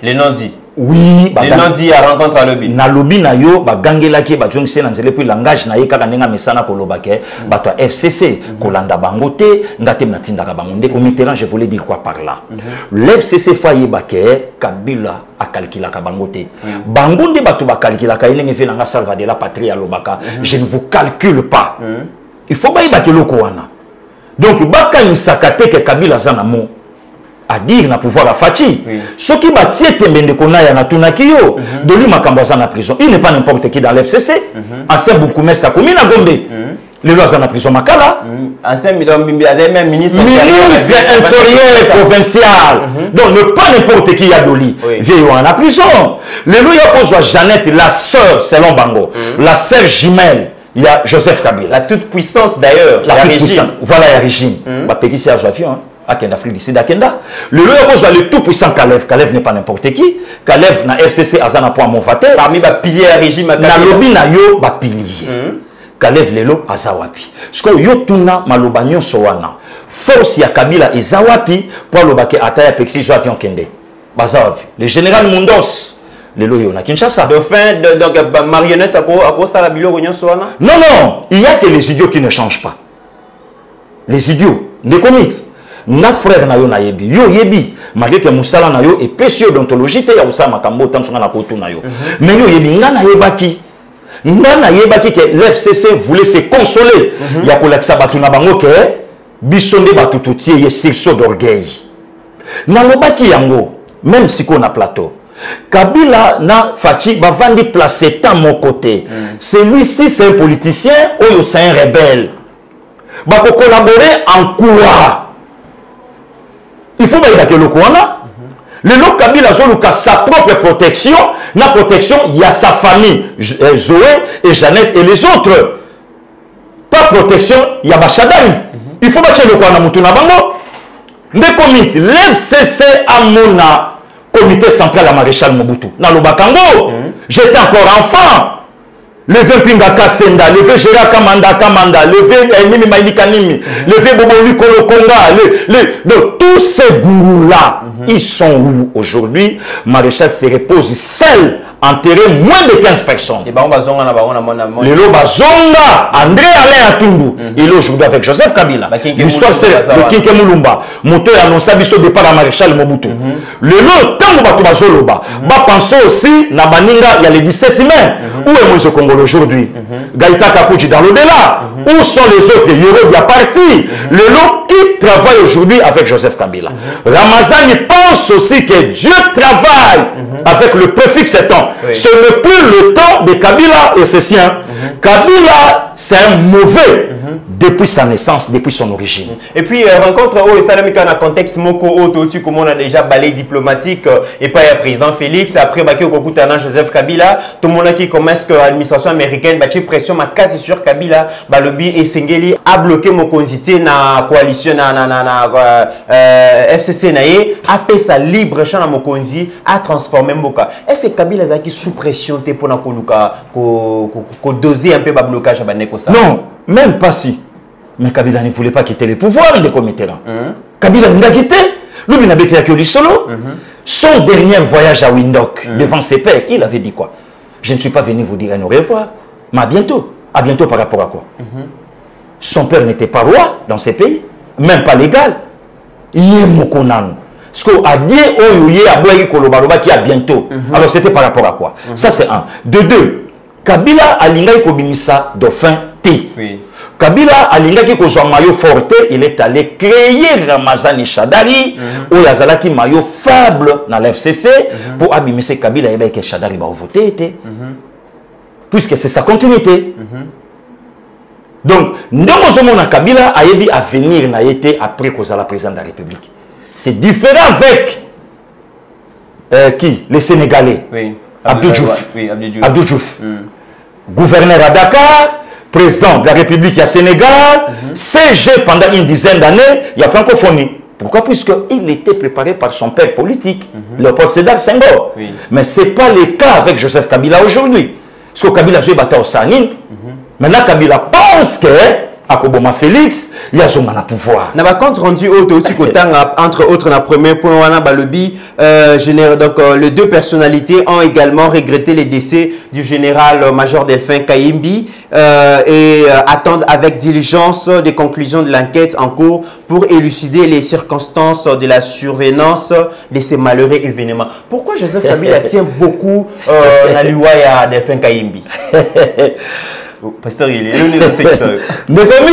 Les non dit. Oui, les non dit à rencontre à lobby. Na lobby na yo bagangela ki ba jongse na nzele puis langage na ye kaka nenga mesana ko lobake bato FCC kolanda bangote ngate natinda ka bango ndeko Mitterrand je voulais dire quoi par là. L'FCC faye bake Kabila a calculé ka bangote. Bangonde bato ba calculer ka nenge fe nanga salva de la patrie à lobaka. Je ne vous calcule pas. Il faut ba yibake loko wana. Donc baka nisakate ke Kabila zanamo à dire na pouvoir à Fachi. Ce qui va tirer Mbende Konaya na Tunakio, de lui Makambaza na prison. Il n'est pas n'importe qui dans l'FCC. Assez beaucoup mais ça comme na Gombe. Les lois en prison Makala. Ancien ministre Ministre intérieur provincial. Donc, ne pas n'importe qui a Doli. Vieille en la prison. Les lois posent à Jeannette, la sœur, selon Bango. La sœur jumelle. Il y a Joseph Kabila. La toute puissante d'ailleurs. La toute puissante. Voilà, il y a régime. Bah, Péki, c'est à avion. À Afrique d'ici d'Akenda. Le loi pose le tout puissant Kalev. Kalev n'est pas n'importe qui. Kalev na FCC Azana point Monfate. Parmi les piliers à régime à na lobby na yo ba pilier. Kalev lelo azawapi. Ce que yo tuna maloba nyonso wana. Force ya Kabila ezawapi pour le baké ataya pexi jo avion kende. Bazawapi. Le général Mundos lelo yo na Kinshasa. Donc marionnette à cause de la bilo nyonso wana. Non non, il y a que les idiots qui ne changent pas. Les idiots, les comites. Na frère na yo na yebi yo yebi malgré que musala na yo et péché d'ontologie te ya usama makambo tant na kotu na yo mais yo yebi ngana yebaki que l'FCC voulait se consoler ya kolakisa batu na bango que bisonde batu tutie ye sursaut d'orgueil na lobaki yango même si ko na plateau Kabila na Fachi bavandi placer tant mon côté celui-ci c'est un politicien ou c'est un rebelle ba ko collaborer en courant. Il faut que le Kouana, le nom Kabila a sa propre protection, la protection, il y a sa famille, Zoé et Jeannette et les autres. Pas protection, il y a Bachadari. Il faut que le Kouana Moutouna Bango. Des comités, l'FCC à Mona, comité central à Maréchal Mobutu. Dans le Bakango, j'étais encore enfant. Levé Pinga Kasenda, levé Gérard Kamanda, levé Nimi Maïnika Nimi, levé Bobo Likolo Konga, tous ces gourous-là, ils sont où aujourd'hui? Maréchal se repose seul, enterré moins de 15 personnes. Le Bazonga, André Alain Atundu, il est aujourd'hui avec Joseph Kabila. L'histoire c'est le Kinke Moulumba. Moto a annoncé au départ à Maréchal Mobutu. Le lot, tant que Bazoloba, penser aussi, na Baninga, il y a les 17 mai. Où est Moïse Congo aujourd'hui? Gaïta Kakuji dans l'au-delà. Où sont les autres héros de la partie? Le lot qui travaille aujourd'hui avec Joseph Kabila. Ramazan, il pense aussi que Dieu travaille avec le préfixe temps. Ce n'est plus le temps de Kabila et ses siens. Kabila, c'est un mauvais depuis sa naissance, depuis son origine. Et puis, rencontre au Islamika dans le contexte Moko Ototu, comme on a déjà balayé diplomatique, et pas le président Félix, après Baki Okokutana Joseph Kabila, tout le monde qui commence que l'administration américaine, Baki pression ma casse sur Kabila, Balobi et Sengeli a bloqué mon consité na coalition na FCC nae, a fait sa libre champ na mon konzi, a transformé Mboka. Est-ce que Kabila a qui sous pression te pour na koluka ko doser un peu ba blocage à Baneko ça? Non, même pas si. Mais Kabila ne voulait pas quitter le pouvoir de Comité. Kabila n'a quitté. Lui, il avait fait solo. Son dernier voyage à Windhoek, devant ses pères, il avait dit quoi? Je ne suis pas venu vous dire au revoir, mais à bientôt. À bientôt par rapport à quoi? Son père n'était pas roi dans ces pays, même pas légal. Il est mokonan. Ce qu'on a dit, qui a bientôt. Alors c'était par rapport à quoi? Ça c'est un. De deux, Kabila a l'ingay kobimisa dauphin T. Kabila a l'ingay kozwa maillot forte, il est allé créer Ramazani Shadari, où il y a un maillot faible dans l'FCC, pour abimiser Kabila et que Shadari va voter. Puisque c'est sa continuité. Donc, nous avons Kabila a venir après qu'on a la présidente de la République. C'est différent avec qui? Les Sénégalais. Abdou Diouf. Abdou Diouf. Gouverneur à Dakar, président de la République à Sénégal, CG pendant une dizaine d'années, il y a francophonie. Pourquoi? Puisqu'il était préparé par son père politique, Léopold Sédar Senghor. Mais ce n'est pas le cas avec Joseph Kabila aujourd'hui. Parce que Kabila a joué bataille au Sanin. Maintenant, Kabila pense que à Koboma Félix, il y a son pouvoir. Na compte rendu entre autres na premier point wana balobi donc les deux personnalités ont également regretté le décès du général major Delphin Kayimbi et attendent avec diligence des conclusions de l'enquête en cours pour élucider les circonstances de la survenance de ces malheureux événements. Pourquoi Joseph Kabila tient beaucoup la loi à Delphin Kayimbi? Pasteur, il est l'un des secteurs. Mais comme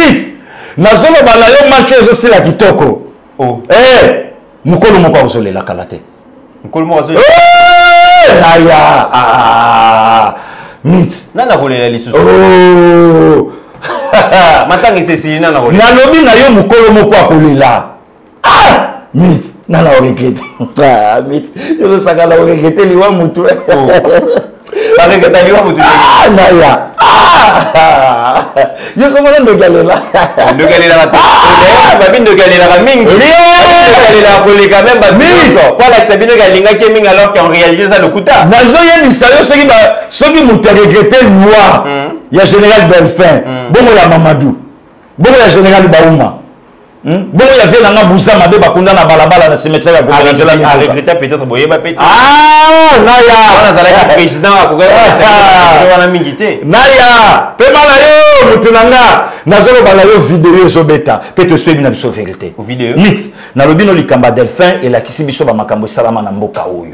Nazolo Balayo Mancho aussi la Kitoko. Oh. Eh, Mukolo Mokazole la Kalate. Mukolo Mokazole. Aya. Mit. Nana volé la liste. Oh. Matanga c'est na rola. Na lobi na yo mukolo moko akolela. Ah! Mit na la regrette. Ah, mit. Yo saka la regrette liwa mutu. Pas regrette liwa mutu. Ah, na ya. Ah! Yo somo ndo galela. Ndo galela ba. Babi ndo galela ba mingi. Galela koleka même ba miso. Voilà que c'est bien galinga ki mingi alors qu'en réalité ça le kuta. Nazo yebi sa yo soki mutu regrette liwa. Ya général Delphin. Bongo la Mamadou. Bongo ya général Baouma. Bongo ya vela nga buza mabe bakunda na balabala na cimetière ya Gombe Angela mi regretter peut-être boye ba petit. Ah naya on a zala président akogera wana mingi te. Naya pema na yo mutunanga nazolo bala yo vidéo zo beta peut-être soyebi na biso vérité. Vidéo. Mix na lobino likamba Delphin et la kisi biso ba makambo salama na mboka oyo.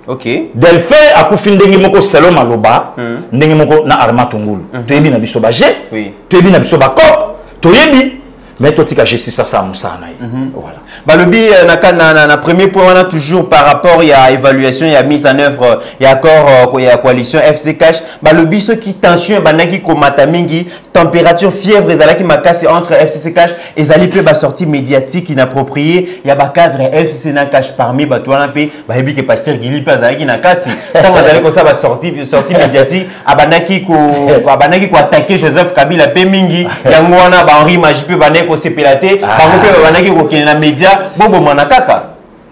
OK. Delphin akufi ndenge moko selo maloba ndenge moko na Arma Tungulu. Toyebi na biso ba G. Oui. Toyebi na biso ba cop. Toyebi mais toi, tu as géré ça, voilà. Balobi, na premier point, on a toujours par rapport à l'évaluation, il y a mise en œuvre, il y a accord, il y a coalition FC Cash. Balobi, ceux qui tension, banaki komata mingi, température, fièvre, ezalaki makasi entre FCC Cash, ezali pe ba sortie médiatique inappropriée, il y a ba cadre FCC na Cash parmi ba tuana pe, ba hebi ke pasteur Gili pe ezalaki na kati. Ça vous allez comme ça ba sortie médiatique, abanaki ko attaquer Joseph Kabila pe mingi, yango wana ba Henri Maji pe banaki ko sepelate bango pe banaki ko kena média bobo manakaka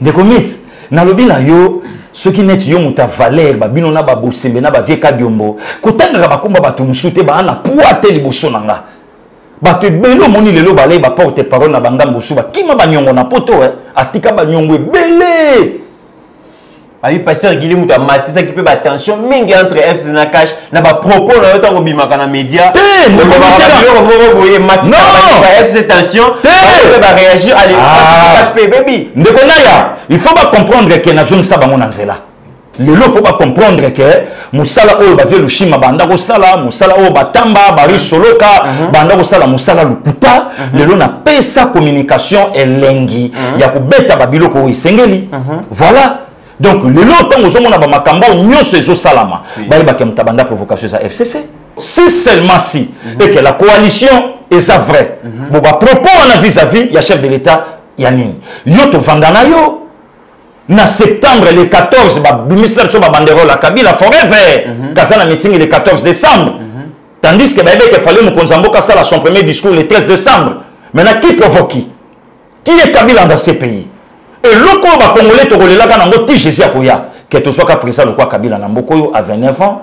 ndeko mit na lobi na yo soki neti yo muta valeur babino na ba bosembe na ba vieka diombo kotanga ba komba bato musute ba na poate liboso nanga bato belo moni lelo balai ba porte parole na bangambo suba kima ba nyongo na poto atika ba nyongo belé. Ayi pasteur Gili muta matisa qui peut ba tension mingi entre FC na Cash na ba propos na yotango bimaka na média non FC tension ba réagir allez Cash baby ndeko naya il faut pas comprendre que na jong sa bango na nzela lelo faut pas comprendre que musala oyo ba velu shima banda ko sala musala oyo batamba bari soloka banda ko sala musala luputa lelo na pesa communication elengi ya kubeta babiloko oyo sengeli voilà. Donc, le lot où nous avons makambo nyonso ezo salama. Ba yeba mutabanda provocation za FCC. Si seulement si et que la coalition est ça vrai. Bon ba propos on a vis-à-vis ya chef de l'État yanini. Yo to vandana yo. Na septembre le 14 ba ministre so ba banderole la Kabila forever. Kazana meeting le 14 décembre. Tandis que ba yeba que fallait Mukonzamboka sala son premier discours le 13 décembre. Maintenant qui provoque qui? Qui est Kabila dans ces pays? Et loko ba congolais to kolela kana ngoti Jésus akoya que to soka président lokwa Kabila na mbokoyo à 29 ans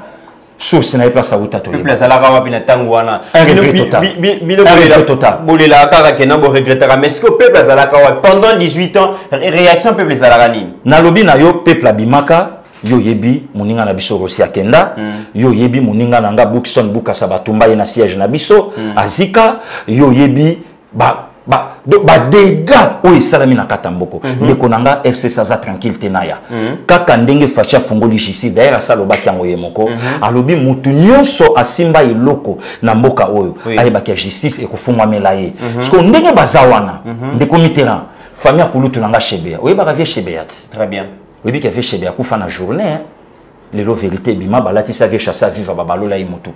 sur sina place auta to place ala ka wapi na tango wana un regret total bolela kaka ke na bo regrettera mais ce que peuple ala ka pendant 18 ans réaction peuple ala nini na lobi na yo peuple abimaka yo yebi muninga na biso Rosia Kenda yo yebi muninga na nga Bookson Bukasa batumba na siège na biso azika yo yebi ba dégâts oyo esalami na katamboko ndeko nanga FC Saza tranquille tenaya kaka ndenge facha fungoli jisi d'ailleurs asalobaki yango ye moko alobi mutu nyonso asimba eloko na mboka oyo ayebaki ya justice ekofungwamela ye parce que ndenge baza wana ndeko Mitterrand famille akulutu nanga Shebea oyebaka vie Shebea très bien oyebiki vie Shebea kufa na journée lelo vérité bima balatisa vie chassa viva babalola ye motu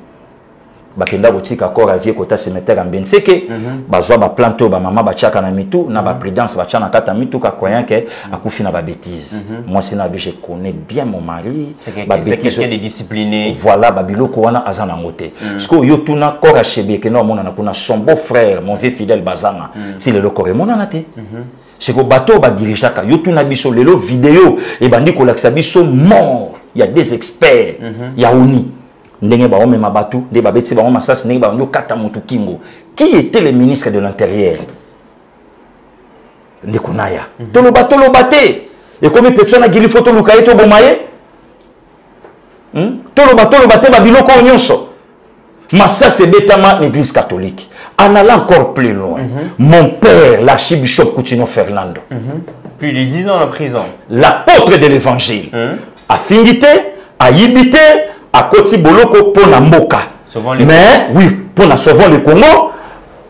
bakenda kotika corps à vie kota cimetière en Benseke bazwa ba plante ba mama bachaka na mitu na ba prudence bachana kata mitu ka croyant que akufi na ba bêtise moi c'est na je connais bien mon mari c'est quelqu'un de discipliné voilà babiloko wana azana ngote parce que yo tuna corps à Shebea que non mona na kuna son beau frère mon vieux fidèle bazanga si le corps mona na te c'est que bateau ba dirigeaka yo tuna biso lelo vidéo et bandi ko laksa biso mort il y a des experts il y a oni ndenge ba omema batu nde ba beti ba oma sas ndenge ba ndo kata mutu kingo qui était le ministre de l'intérieur ndeko naya tolo baté et comme petso na gili photo lukaye to bomaye tolo baté ba biloko nyonso masas betama l'église catholique en allant encore plus loin mon père l'archibishop Coutinho Fernando plus de 10 ans en prison l'apôtre de l'évangile a fingité a yibité à Koti Boloko pour la Mboka. Mais oui, pour la sauver le Congo,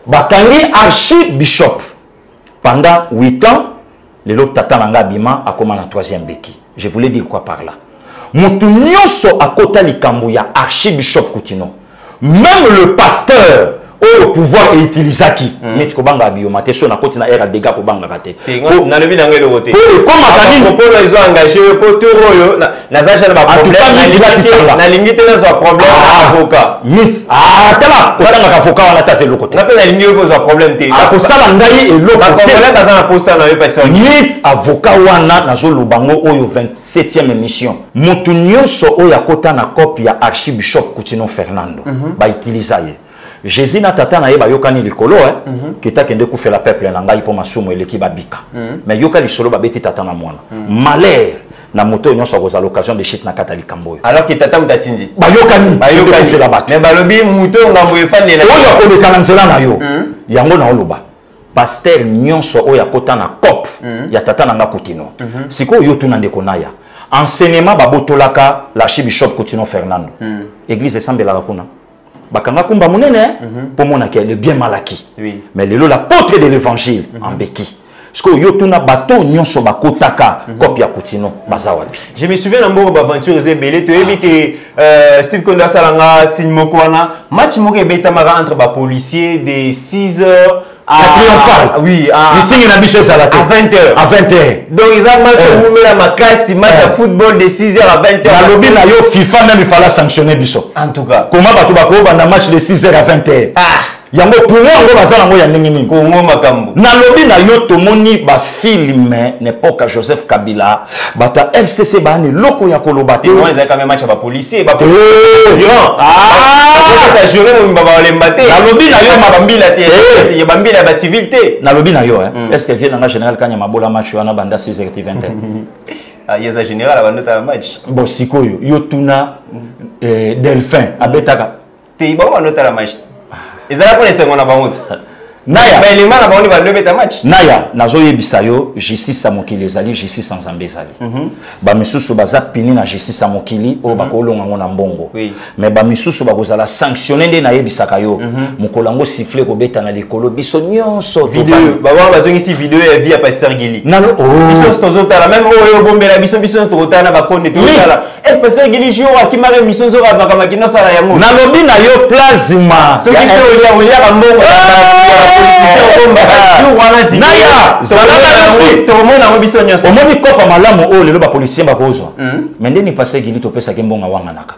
Bakangi archibishop. Pendant 8 ans, le lot Tata Langa Bima a commencé la 3e béquille. Je voulais dire quoi par là? Moutou nyonso à Kota Likambuya archibishop Coutinho. même le pasteur au pouvoir est utilisé qui mais tu banga biomate so na koti na era dégâts ko banga raté na lebi na ngelo côté comme akani pour ils ont engagé pour tout royo na zacha na problème na limite na zo problème avocat mit tala ko tanga ka avocat wana ta c'est le côté na pe na limite ko zo problème té ko sala ngai et l'autre côté na kaza na posta na yo pasteur mit avocat wana na zo lubango oyo 27e émission mutu nyonso oyo akota na copie ya archibishop Coutinho Fernando ba utiliser Jésus na tata na yeba yokani likolo kita kende ku fait la peuple na ngai po masumo eleki babika mais yokali solo ba beti tata na mwana malheur na moto nyonso akoza l'occasion de shit na kata likambo alors que tata mutatindi ba yokani fait la batte mais balobi muto ngambo efandi na oyo ko bekana nzela na yo yango na oloba pasteur nyonso oyo akota na cop ya tata na nga Coutinho siko yo tuna ndeko naya enseignement babotolaka l'archibishop Coutinho Fernando église esambelaka kuna bakanga kumba munene pour mon le bien mal acquis mais lelo l'apôtre de l'évangile en béki parce que yo tuna bato nyonso bakotaka copie ya Coutinho bazawapi je me souviens na mboko aventure ezebele to yebi que Steve Konda salanga signe moko wana match moko ebetamaka entre ba policiers de 6h à triomphal oui à 20h à 20h donc ils ont match où la makasi match à football de 6h à 20h la lobby na yo FIFA même il fallait sanctionner biso en tout cas comment bato bako banda match de 6h à 20h yango pour moi ngo bazala ngo ya ndenge nini kongo makambo na lobby na yo tomoni ba film n'époque Joseph Kabila bata FCC bani loko ya koloba te moi ils quand même match ba policier ba durant ta juré mo baba lembate na lobby na yo mabambila te ya bambila ba civilité na lobby na yo est-ce que vient na général Kanya mabola match wana banda 6h 20h ah yeza général abanota match bon sikoyo yo tuna Delphin abetaka te ba banota la match ezala pour les secondes bango naya ba élément na bango ba lebeta match naya nazo yebisa yo justice sa mokili ezali justice sans ambezali ba misusu baza pini na justice sa mokili o bakolonga ngona mbongo mais ba misusu bakozala sanctionner nde na yebisaka yo mokolango siffler ko beta na likolo biso nyonso vidéo ba wa bazongi si vidéo ya vie ya pasteur Gili nalo biso tozotala même oyo bombela biso tozotala ba konde tozotala pasteur Gili jio akimare mission zo ba kamakina sala yango nalobi na yo plasma so ki olia ka mbongo naya omoni kopa malamu oyo lelo bapoliticien bakozwa mais ndeni pasteur Gili topesaki mbongo awanganaka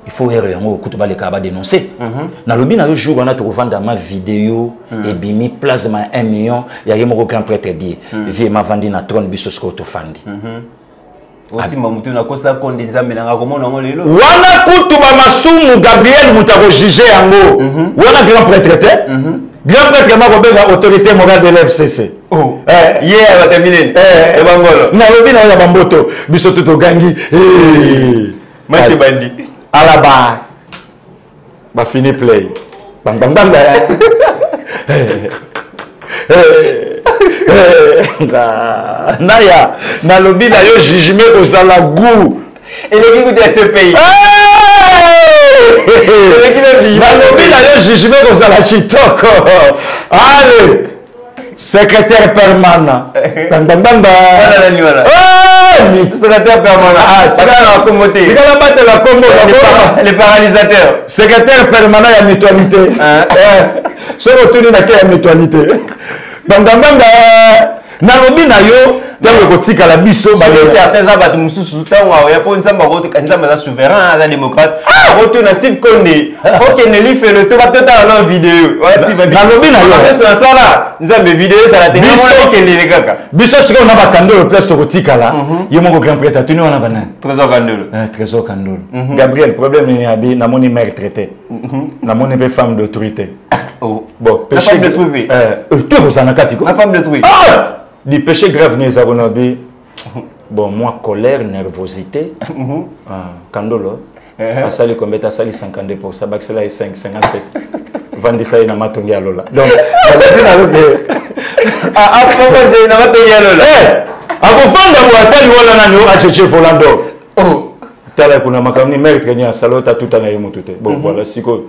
il faut ere yango kutu baleka badenoncer nalobi na yo jour wana tokovanda ma vidéo ebimi plasma 1 million ya ye moko grand prêtre die vie mavandi na trône biso siko tofandi aussi mamutu na kosa konde nzambe nanga komona ngo lelo wana kutu ba masumu Gabriel mutako juger yango wana grand prêtre te grand prêtre mako benga autorité morale de l'FCC yeah ba terminer e bangolo na lobi na ya bamboto biso tuto gangi match bandi ala ba fini play bang bang bang naya na lobi na yo jugement kozala goût eleki kuti ya ce pays na lobi na yo jugement kozala kitoko ale secrétaire permanent bang secrétaire permanent les paralysateurs secrétaire permanent ya mutualité soko tuni na ke ya mutualité bangambanga nalobi na yo tango kotikala biso certains abat mususu tango ya po nzamba ko nzamba za souverain za démocrate ko na Steve Konde OK ne li fait le to batota na vidéo nalobi na yo ça sala nzambe vidéo ça la tenir ko kende kaka biso siko na bakandolo place to kotikala ye moko grand prêtre tuni wana bana trésor kandolo Gabriel problème ni abi na moni mère traité na moni be femme d'autorité bon péché de trouver tu osana katiko la femme de trouver du péché grave ni zabonabi bon moi colère nervosité kandolo asali combien asali 52% baxela est 5 57 vandisa ina matongi ya lola donc na loke après na matongi ya lola akofanda mwatali wala nani o acheche folando tala kuna makamni maître nya salota tout na yemutu te bon voilà siko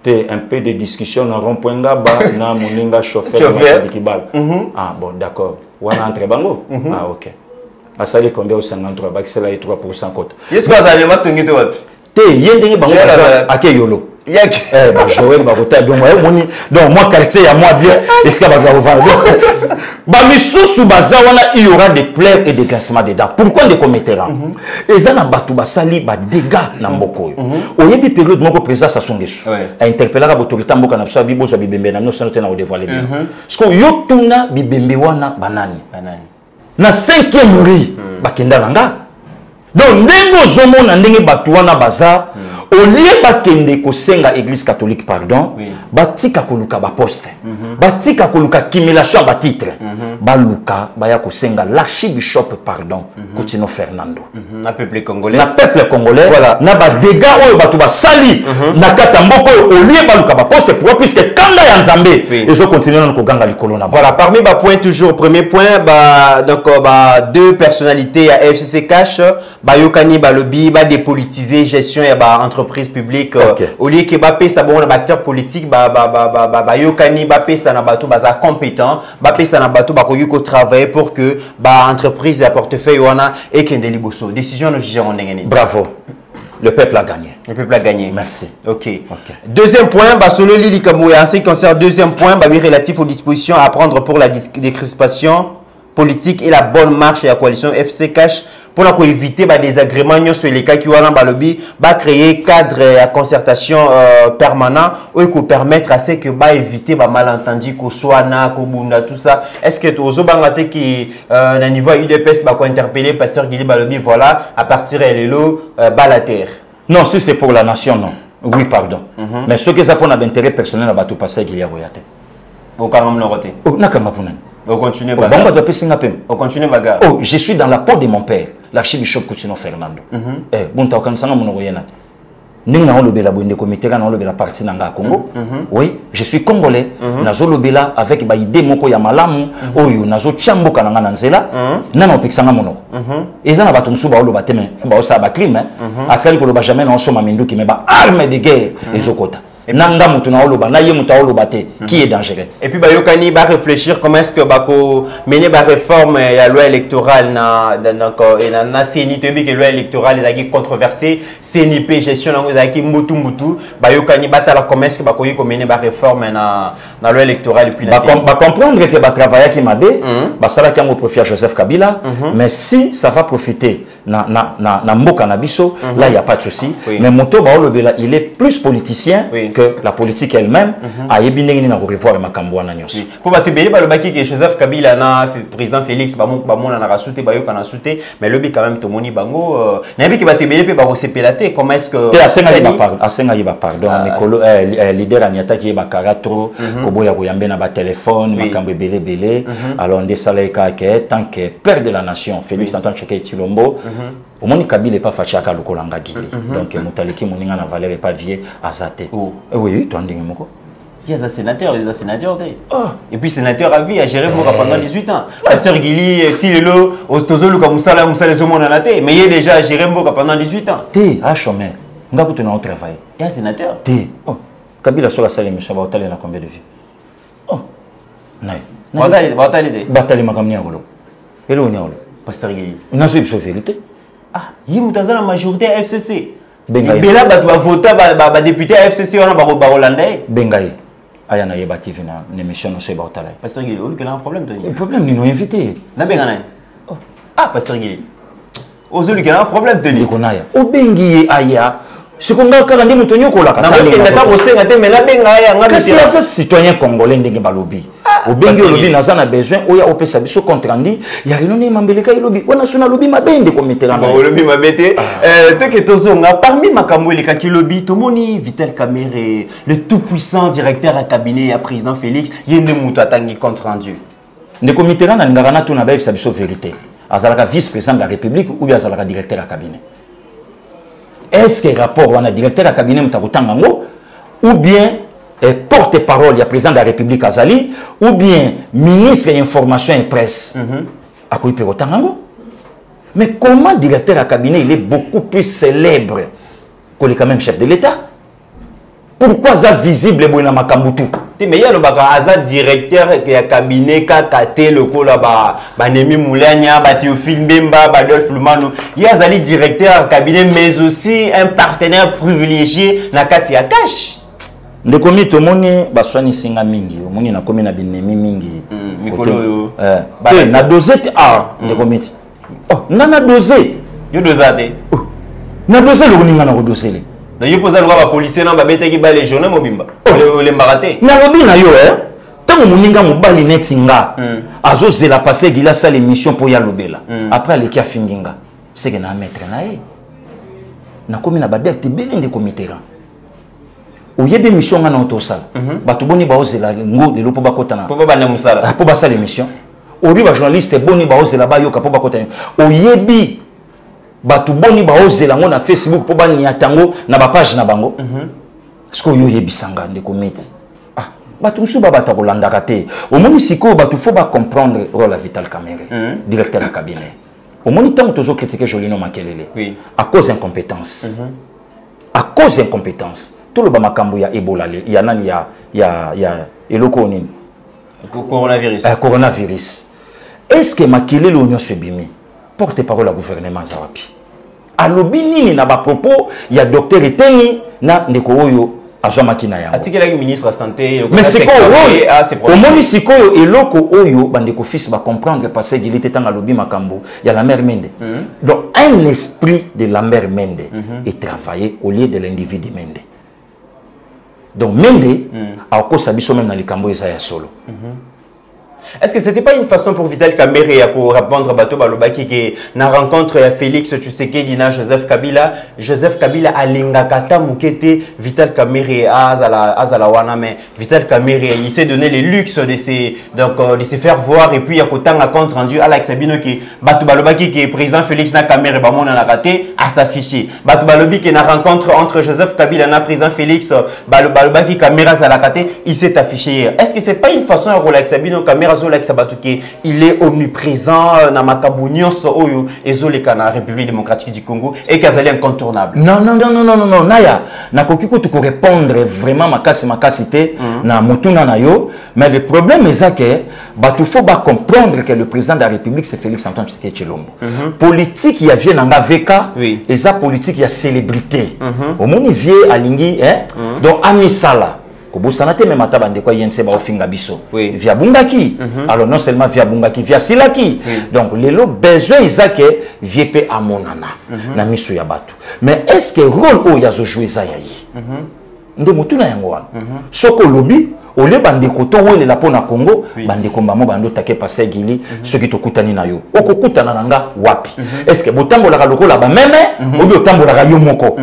te un peu de discussion na rond-point ngaba na moninga chauffeur de kibal bon d'accord wana entre bango OK asali combien au 53 baxela et 3% cote est-ce que ça le matongi te wapi te yendenge bango ake yolo Joël Bagota donc moi quartier il y a moi bien est-ce qu'il va vendre Bamisou Bazawana il y aura des plaies et des classements dedans. Pourquoi des commettera et ça na batu basali ba dégâts na mboko au yebi période moko président Sassou Nguesso a interpellé la autorité mboka na biso bibo za bibembe na noso na o dévoiler bien parce que yo tuna bibembe wana banani na 5e riz bakenda nanga donc ndengo zomona ndenge batu wana baza au lieu bakende ko senga église catholique pardon batika koluka ba poste batika koluka kimilation ba titre baluka baya ko senga l'archibishop pardon Coutinho Fernando na peuple congolais voilà na ba dégâts oyo batu ba sali na kata mboko au lieu baluka ba poste pour puisque kanda ya nzambe et je continue na ko ganga likolo na voilà parmi ba point toujours premier point donc deux personnalités à FCC Cash yokani lobby dépolitiser gestion ya entreprise publique au lieu que ça bon acteur politique yokani ça na bato baza compétent ça na bato ko travailler pour que entreprise ya portefeuille wana et kende liboso décision no juge ndengeni. Bravo, le peuple a gagné. Le peuple a gagné. Merci. Ok. Deuxième point, selon Lili Kamouya, en ce qui concerne deuxième point, relatif aux dispositions à prendre pour la décrispation politique et la bonne marche de la coalition FC Cash pour éviter des agréments sur les cas qui ont lobby, créer cadre à concertation permanent ou pour permettre à ce que éviter les malentendus qu'on soit na bunda tout ça. Est-ce que aux autres qui à niveau UDPS va interpeller pasteur Guili Balobi voilà à partir de l'élo la terre. Non, si c'est pour la nation non. Oui pardon. Mais ce que ça pour l'intérêt personnel à bateau pasteur Guili Aboyate. Au carrément l'oroté. Oh nakama punan. On continue On continue bagarre. Oh, je suis dans la peau de mon père, l'archibishop Coutinho Fernando. Bon, tu as quand ça mon royana. Ninga olobela bonde comité na olobela parti nanga Congo. Oui, je suis congolais. Nazo lobela avec ba idée moko ya malamu oyo nazo chamboka nanga na nzela. Nana opexanga monoko. Eza na bato musu ba oloba teme ba osa ba crime. Atsali ko loba jamais na osoma minduki me ba arme de guerre ezokota. Nanga mutuna oloba na ye muta oloba te qui est dangereux. Et puis bayokani ba réfléchir comment est-ce que bako mener ba réforme ya loi électorale na CNIP que loi électorale est controversée CNIP gestion na mutu bayokani batala comment est-ce que bako yiko mener ba réforme na loi électorale puis na ba comprendre que ba travailler qui m'a bé ba sala ki ngo profiter Joseph Kabila mais si ça va profiter na mboka na biso là il y a pas de souci mais moto ba olobela il est plus politicien que la politique elle-même a ébinengini na revoir makambo na nyos. Pour batebeli balobaki que Joseph Kabila na président Félix bamona na rasouté bayoka na souté mais lobi quand même tomoni bango na bi ki batebeli pe ba sepelate comment est-ce que asenga yiba pardon Nicolo leader aniata ki ba karatro ko boya ko yambe na ba téléphone makambo belé alors on desala ka que tant que père de la nation Félix Antoine Tshisekedi Tshilombo au moins Kabila est pas fâché à Lukolanga Guilé donc Mutaleki moninga na Valérie Pavier azate. Oui, tu as dit quoi? Il y a un sénateur, et puis sénateur à vie, à gérer pendant 18 ans. Pasteur Guili, Tilelo, Ostozolo, comme ça, les hommes en a été, mais il est déjà à gérer pendant 18 ans. T'es à chômeur, on va continuer à travailler. Il y a un sénateur. T'es. Oh, Kabila sur la salle, monsieur, va t'aller dans combien de vies? Oh, non. Bataille, ma gamine à Golo. Et là, on est où? Pasteur Guili. On a joué sur la vérité. Ah, il y a la majorité à FCC. Bengaï. Mais là, tu vas voter, député à FCC, on a Hollandais. Bengaï. Ayana Yeba TV na l'émission no seba otala. Pasteur Guili, il y a un problème, Tony. Le problème, ils nous invité. Na Bengaï. Ah, Pasteur Guili. Ozolu, il y a un problème, Tony. Il y a un Bengaï Aya. Ce qu'on a quand on Tonio Kola. C'est un citoyen congolais qui a lobby. Au Bengaï lobby, nous avons besoin. Il y a un sabiso contre Andi. Il y a un Mambeleka lobby. On a son lobby ma bende comme mettez la main. Lobby ma bête. Toi qui es tozonga parmi Makambo les kaki lobby, Tomoni Vital Kamere, le tout puissant directeur à cabinet à président Félix, yende muto atangi compte rendu. Ne comité là n'angana tout na ba sabiso vérité. Azalaka vice-président de la République ou bien azalaka directeur à cabinet. Est-ce que le rapport on a directeur à cabinet Mutakutangango ou bien porte-parole, il y a président de la République Azali, ou bien ministre de l'information et presse à Tangango? Mais comment directeur à cabinet il est beaucoup plus célèbre que le quand même chef de l'État? Pourquoi ça visible Boina Makambutu? mais il y a le directeur qui a cabinet KKT le cola ba Nemi Moulania ba Théophile Mbemba ba Adolphe Lumano il y a Zali directeur cabinet mais aussi un partenaire privilégié na kati ya cash ndeko mito moni baswani singa mingi moni na komi na binemi mingi mikolo na dosette ndeko miti oh ngana dosé yo dosate na dosé le kuninga na ko dosele na yo poza lwa ba policier na ba beteki ba les journaux mobimba le mbarate na lobi na yo tango moninga mobali neti nga azozela passer gila sa l'émission pour ya lobela après le kia finginga c'est que na mettre na na komi na ba dette bele ndeko mitera oyebi mission nga na otosala bato boni baozela ngo lelo po bakota na po ba na musala po ba sa l'émission oyebi ba journaliste boni baozela ba yoka po bakota oyebi bato boni baozela ngo na Facebook po ba niatango na ba page na bango est-ce que yo yebisanga ndeko meti bato musu ba bata kolandaka te omoni siko bato faut ba comprendre rôle Vital Kamerhe directeur de cabinet omoni tango tozo critiquer Jolino Makelele à cause d'incompétence à cause d'incompétence tout le bamakambo ya Ebola ya nani ya eloko nini coronavirus est-ce que Makelele onyo sebimi porte-parole à gouvernement zawapi alobi nini na ba propos ya docteur Eteni na ndeko oyo azwamaki yango atikela ministre de santé mais c'est quoi au moni sikoyo eloko oyo bandeko fils ba comprendre parce que il était dans alobi makambo ya la mère Mende donc un esprit de la mère Mende est travaillé au lieu de l'individu Mende donc Mende a kosa biso même na likambo eza ya solo est-ce que c'était pas une façon pour Vital Kamerhe pour répondre à Bato Balobaki qui na rencontre à Félix Tshisekedi na Joseph Kabila a lingakata mukete Vital Kamerhe azala wana mais Vital Kamerhe il s'est donné le luxe de se faire voir et puis il y a kotanga compte rendu à Sabino qui Bato Balobaki qui est président Félix na Kamerhe bamona na kate à s'afficher Bato Balobi qui na rencontre entre Joseph Kabila na président Félix Balobaki Kamerhe à la kate il s'est affiché est-ce que c'est pas une façon à Rolex Sabino Kamerhe il est omniprésent na makambo nyonso oyo ezoleka na République démocratique du Congo et qu'azali incontournable non naya na kokiko tu ko répondre vraiment makasi te na mutuna na yo mais le problème est que batu faut ba comprendre que le président de la République c'est Félix Antoine Tshisekedi Tshilombo politique ya vie nanga veka et ça politique ya célébrité au moni vie alingi donc amisala Kobosana te me mataba ndeko yense ba ofinga biso via bungaki alors non seulement via bungaki via silaki donc lelo besoin izake viepe amonana na miso ya bato mais est-ce que rôle o ya zo jouer ça yayi ndo mutuna yango wana soko lobi ole bandeko to wele la pona Congo bandeko mbamo bando take passer gili ceux qui tokutani na yo okokutana nanga wapi est-ce que botambola ka lokola ba meme obi otambola ka yo moko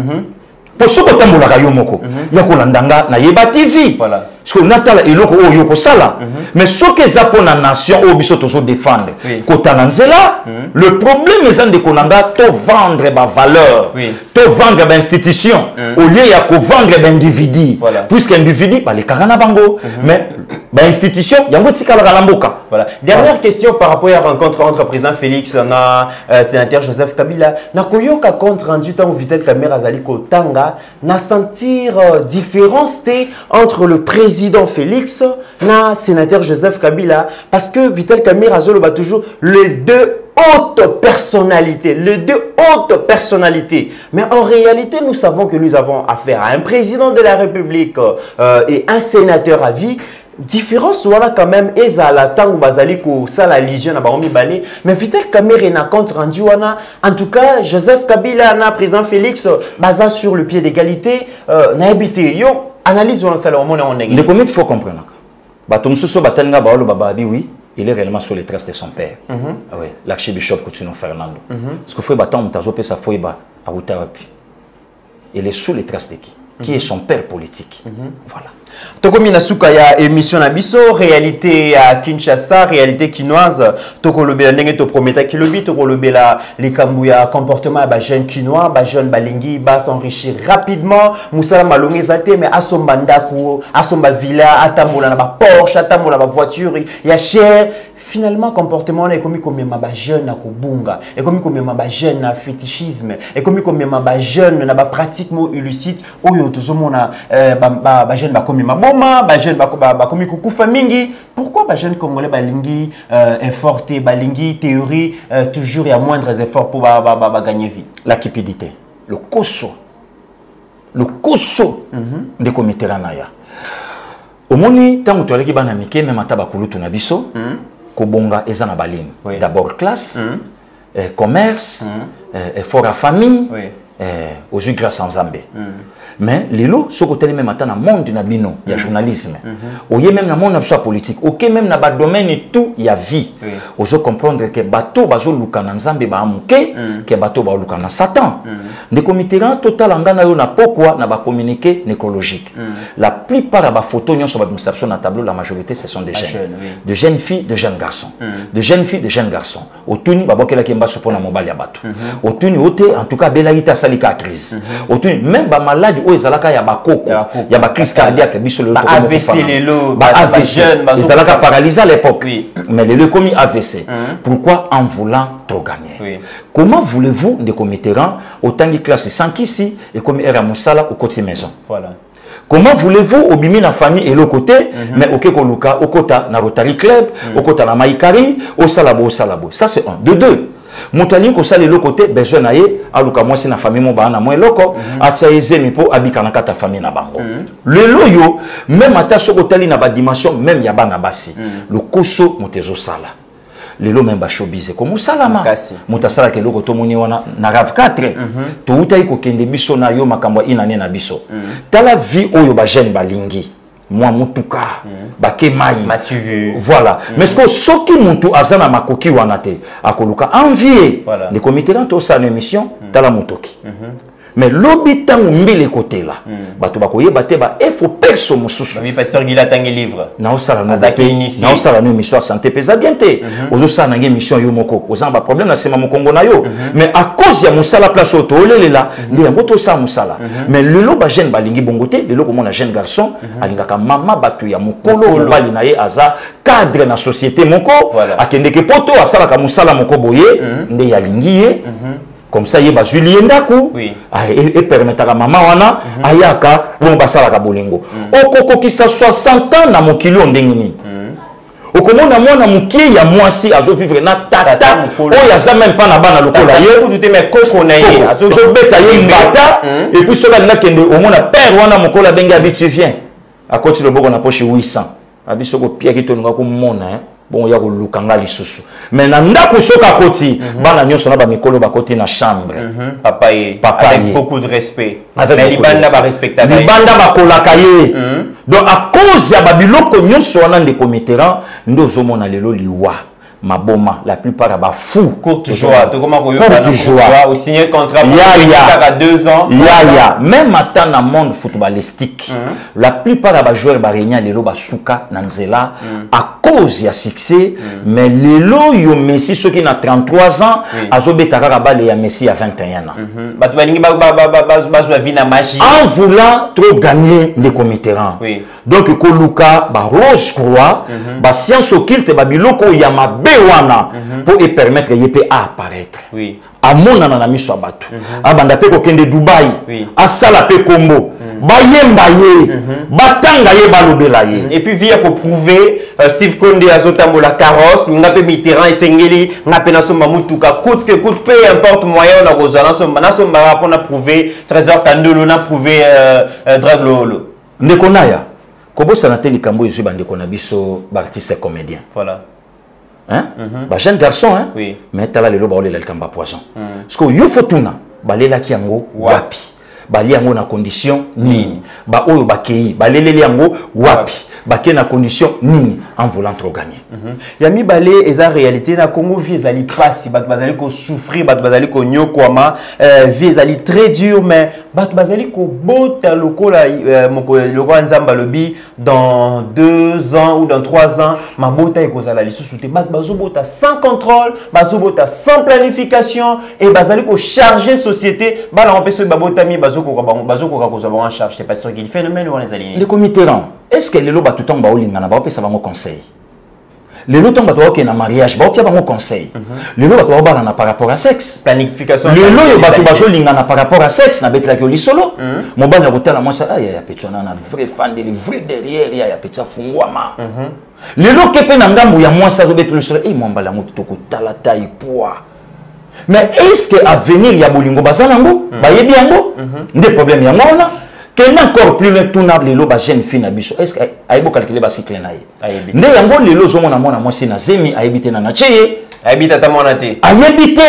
pour ce que tambola ka yo moko ya kolandanga na Yeba TV voilà ce que natala eloko o yo ko sala mais ce que za pona nation o biso to so défendre kotana nzela le problème est de konanga to vendre ba valeur to vendre ba institution au lieu ya ko vendre ba individu puisque individu ba le karana bango mais ba institution yango tikala ka lamboka voilà dernière question par rapport à la rencontre entre président Félix et sénateur Joseph Kabila na koyoka compte rendu tant Vital Kamerhe azali kotanga na sentir différence entre le président Félix na sénateur Joseph Kabila parce que Vital Kamerhe azoloba toujours les deux hautes personnalités mais en réalité nous savons que nous avons affaire à un président de la République et un sénateur à vie. Différence voilà quand même ezala tango bazali ko sala légion na baromi balé mais Vital Kamerhe na compte rendu wana en tout cas Joseph Kabila na président Félix baza sur le pied d'égalité na habité yo analyse wana sala omona on le comité faut comprendre bato mususu batalinga baolo bababi oui il est réellement sur les traces de son père oui l'archibishop Coutinho Fernando parce que faut batant mutazo pesa foi ba a utawapi il est sous les traces de qui est son père politique voilà. Tokomi nasuka ya émission na biso réalité à Kinshasa réalité kinoise tokolobela ndenge to prometa kilobi tokolobela likambu ya comportement ba jeune kinois ba jeune balingi ba s'enrichir rapidement musala malongi zate mais asomba ndako asomba villa atambola na ba Porsche atambola ba voiture ya cher finalement comportement na ekomi komema ba jeune na kobunga ekomi komema ba jeune na fétichisme ekomi komema ba jeune na ba pratique mo illicite oyo tozomona ba jeune bakomi maboma, ba jeune bakomi kukufa mingi. Pourquoi ba jeune congolais balingi effort te balingi théorie toujours il y a moindres efforts pour gagner vie? La cupidité, le koso de comité ranaya. Omoni tango to aleki bana mike même ata bakulutu na biso kobonga eza na baline. D'abord classe, commerce, effort à famille, aujourd'hui grâce en Zambie. Mais lelo soko teli même ata na monde na bino ya journalisme. Oye même na monde na politique, OK même na ba domaine tout ya vie. Ozo comprendre que bato bazo luka na Nzambe ba amuke que bato ba luka na Satan. Des comités total ngana yo na pourquoi na ba communiquer écologique. La plupart ba photos nyon sur ba administration na tableau la majorité ce sont des jeunes. De jeunes filles, de jeunes garçons. De jeunes filles, de jeunes garçons. Otuni ba bokela kemba so pona mobile ya bato. Otuni ote en tout cas bela ita salika crise. Otuni même ba malade ezalaka ya bakoko ya ba crise cardiaque biso le AVC lelo ba jeune ezalaka paralysé à l'époque mais le commis AVC pourquoi en voulant trop gagner comment voulez-vous de commetterant autant de classe sans qu'ici et comme era musala au côté maison voilà comment voulez-vous obimi na famille et le côté mais OK koluka au kota na Rotary Club au kota na Maïkari au salabo ça c'est un de deux Moutali ko sali le côté besoin naie aluka moi c'est na famille mo bana moi loko atia ezemi po abika na kata famille na bango le loyo même ata soko tali na ba dimension même ya bana basi le koso motezo sala le lo même ba showbiz comme salama mutasala ke loko to moni wana na RAV 4 to utai ko kende biso na yo makambo inane na biso tala vie oyo ba jeune balingi moi mutuka bake mai m'as-tu vu voilà mais ce que soki muntu azana makoki wanate akoluka envier les comités dans sa émission tala mutoki mais l'habitant mbile côté là bato bakoye bate ba efo perso mususu oui pasteur Gila tangi livre na osala no na osala no émission santé pesa bien té ozo sa na émission yo moko ozamba problème na sema mokongo na yo mais à cause ya musala place auto olela ndi yango to sa musala mais lelo ba jeune balingi bongote lelo ko mona jeune garçon alingaka mama batu ya mokolo bali na ye aza cadre na société moko akende ke poto asala ka musala moko boye nde ya lingiye comme ça il va Julien Ndaku et permettre à maman wana ayaka bon basala ka bolingo okoko ki sa 60 ans na mokilo ndengini okomona mwana mukie ya mwasi azo vivre na tata o ya za même pas na bana lokola ye tout mais koko na ye azo beta ye mbata et puis cela na kende o mona père wana mokola benga bitu vient à côté le boko na poche 800 abisoko pia kitonga ko mona bon ya ko lukanga lisusu mais na ndako soka koti bana nyonso na ba mikolo ba koti na chambre papa avec beaucoup de respect mais libanda ba respecta libanda ba kolaka ye donc à cause ya ba biloko nyonso wana ndeko mitterrand ndozo mona lelo liwa maboma la plupart ba fou courte joie to comment ko yo au signer contrat pour 2 ans même à na monde footballistique la plupart ba joueurs ba renya lelo ba suka na nzela à cause ya succès mais lelo yo Messi ceux qui na 33 ans azobeta kaka bale ya Messi à 21 ans batu balingi ba zo vie na magie en voulant trop gagner les committerants donc ko luka ba Rose Croix ba science occulte ba biloko ya mabe wana pour permettre yepé à apparaître amona na miso abatu abanda pe ko kende Dubai asala pe kombo bayemba ye batanga ye balobela ye et puis via pour prouver Steve Konde azotambola carrosse ngape Mitterrand esengeli ngape na somba mutuka coûte que coûte peu importe moyen na kozala na somba pour na prouver Trésor Kandolo na prouver Draglolo ndekonaya kobosa na telikambo yesu bandeko na biso ba artiste comédien voilà hein ba jeune garçon hein mais tala lelo ba olela likamba poison parce que yo fotuna balela kiango wapi bali yango na condition nini ba oyo bakei baleleli yango wapi baké na condition nini en voulant trop gagner yami balé eza réalité na Congo vie ezali pasi bat bazali ko souffrir bat bazali ko nyokwama vie ezali très dur mais bat bazali ko bota lokola lokola nzamba lobi dans 2 ans ou dans 3 ans ma bota ekozala lisusu te bat bazobota sans contrôle bazobota sans planification et bazali ko charger société bala empêcher babotami bazoko kozaba en charge c'est pas sûr qu'il phénomène ou les alignés les comités est-ce que les loba tout temps ba olinga na ba pesa bango conseil Les lots tombent à un mariage, bah au un conseil. Les lots tombent par rapport à sexe. Planification. Les lots tombent par rapport à sexe. Na bête la gueule solo. Mon bal la route là moi ça ah il y a petite na vrai fan de vrai derrière il y a petite fungwama. Les lots qui peuvent n'amgambo ya moi ça bête le solo. Eh mon bal la moto toko tala taille poids. Mais est-ce que à venir il y a bolingo basalango? Bah y bien go. Des problèmes ya moi là. Quel encore plus loin tout n'a les lots jeune fille na biso. Est-ce que aïbo calculer ba cycle na ye? Ne yango les lots zomo na moi c'est na zemi aïbité na na cheye. Aïbité ta monate. Aïbité.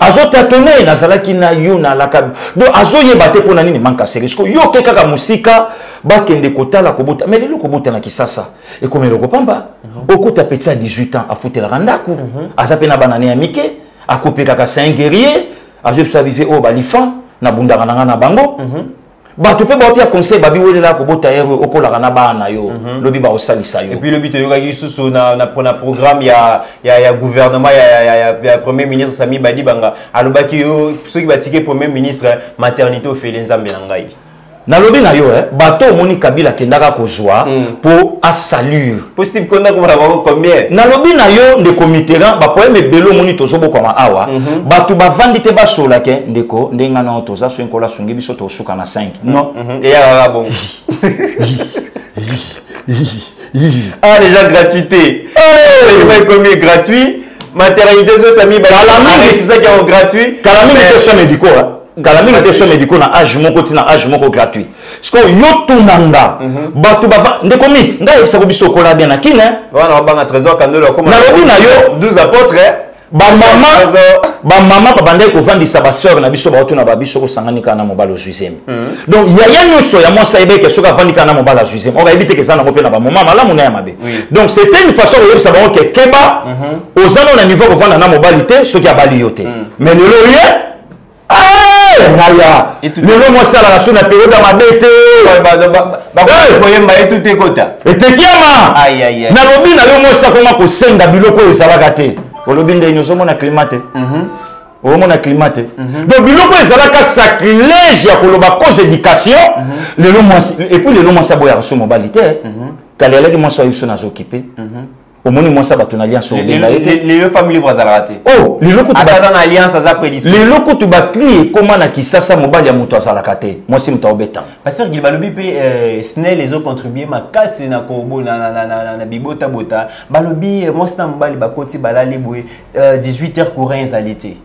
Azotatonné na zalaki na yo na la kab. Donc azoye baté pour na nini manka serisco. Yo ke kaka musika ba kende kotala kobota. Mais les lots kobota na kisasa. Et comme le kopamba, okuta petit à 18 ans a foutu la randaku. Azape na banane ya mike, a coupé kaka 5 guerriers, azope sa vivre au balifan na bundaka na bango. Bah tu peux pas faire conseil babi wele la ko bota yero okola kana bana yo lobi ba osalisa yo. Et puis le but yoga yususu na programme ya gouvernement ya premier ministre Sami Badi Banga alobaki yo ceux qui batike premier ministre maternité au Felenza Ngai. Na lobi na yo bato moni Kabila kendaka kozwa pour à salut. Positif konda ko ba combien? Na lobi na yo de comiteran ba poème belo moni tozobo kwa awa bato ba vandite ba sola ke ndeko ndenga na toza so enkola sungi biso to suka na 5. Non. Et ya bon. Ah déjà gratuité. Il va combien gratuit? Maternité so Sami Badi. C'est ça qui est gratuit. Kalami ne soins médicaux Galami était soins médicaux na âge moko tina âge moko gratuit. Parce que yo tunanga bato bava ndeko mit ngai bisa ko biso kola bien na kine. Wana banga trésor kandolo comme na lobi na yo 12 apôtres. Ba mama ba bande ko vandisa ba sœur na biso ba otuna ba biso ko sanganika na mobalo juizem. Donc il y a une chose ya moi ça ebe que soka vandika na mobalo juizem. On va éviter que ça na kopena ba mama malamu na ya mabe. Donc c'était une façon de savoir que keba aux ans na niveau ko vanda na mobalité ce qui a bali yote. Mais le loyer Naya. Le nom moi ça la relation na période ma bête. Tout est kota. Et te kiama. Aïe aïe aïe. Na lobi na yo moi ça comment ko senga biloko ezalaka te. Olobi nde nyoso mona climate. Mona climate. Donc biloko ezalaka sacrilège ya koloba cause éducation. Le nom moi et puis le nom moi ça boya sur mobilité. Kalele ki moi ça yo na occupé. Au moins moi ça va ton alliance les familles brazalate. Oh, les locaux tu dans alliance à prédisposé. Les locaux tu vas crier comment na kisasa mobali ya muto azalakate. Moi c'est muto obeta. Pasteur Gilbalobi pe snel les autres contribuer ma casse na kobo na bibota bota. Balobi moi c'est mobali bakoti balali boy 18h courant ezalité.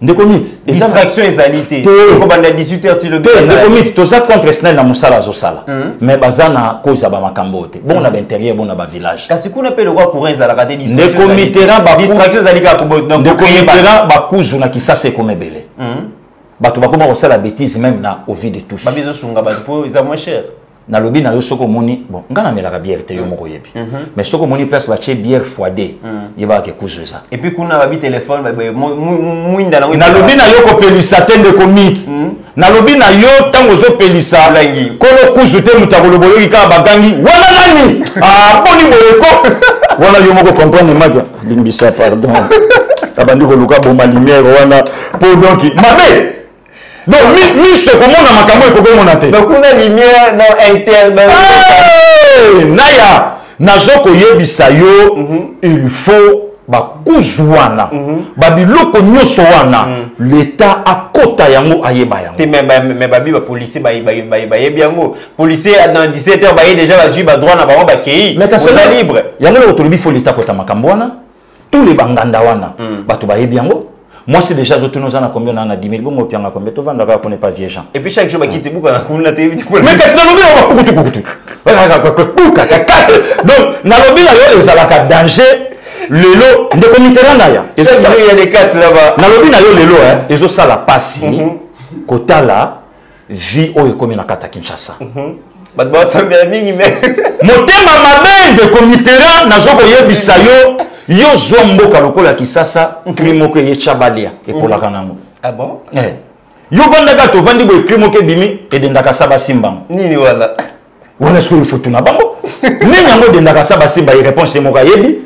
Ndekomit distraction ezalité. Ko banda 18h ti le ndekomit to za contre snel na musala zo sala. Mais bazana koza ba makambo te. Bon na intérieur bon na ba village. Kasi kuna pe le roi courant ezalakate distraction. Ndekomitera ba distraction ezalika ko donc ndekomitera ba kuzu na kisasa ko mebele. Bato bakoma ko sala bêtise même na au vie de tous. Ba bizo sunga ba po eza moins cher. Na lobi na yo soko moni bon ngana melaka bière te yo moko yebi mais soko moni place ba che bière x2 yeba ke kuzuza et puis kuna ba bi téléphone ba muinda na lobi na yo ko pelisa tende ko mit na lobi na yo tango zo pelisa langi kolo kuzute mutakolo boyoki ka bagangi wana nani ah boni boyeko wana yo moko comprendre maga limbisa pardon abandi ko luka bo ma lumière wana pour donc mabe. Donc, ce comment on a makambo et comment on a été. Donc, on a lumière dans interne. Naya, Nazoko yebisa yo, il faut bakuzwana. Babiloko nyoso wana, l'État a kota yango ayeba yango. Mais babi ba policier ba yebi yango. Policier dans 17h ba déjà ba jui ba droit na ba kei. Mais c'est libre. Yango le autorobi faut l'État kota makambo wana. Tous les banganda wana, batu ba yebi yango. Moi, c'est déjà, je te nous en a combien on a 10 000 bon, puis on a combien tu vas d'accord qu'on n'est pas vieux gens. Et puis chaque jour, qui te bouge, on a été. Mais qu'est-ce que on va coucou. Donc, Nalobi n'a les alaka danger. Le lot, de comité là, il y a des castes là-bas. Nalobi n'a le lot, ils ont ça la passe. Kota là, vie au comme une kata Kinshasa. Bah, ça me dit, mais. Motema maben de comité là, n'a jamais vu ça yo. Yo zombo kalokola kisasa krimo ke yechabalia ekola kanango. Ah bon? Yo vandaka to vandi bo krimo ke bimi e dendaka saba simba. Nini wala? Wala sko faut tuna bango. Nini yango dendaka saba simba y réponse mo ka yebi.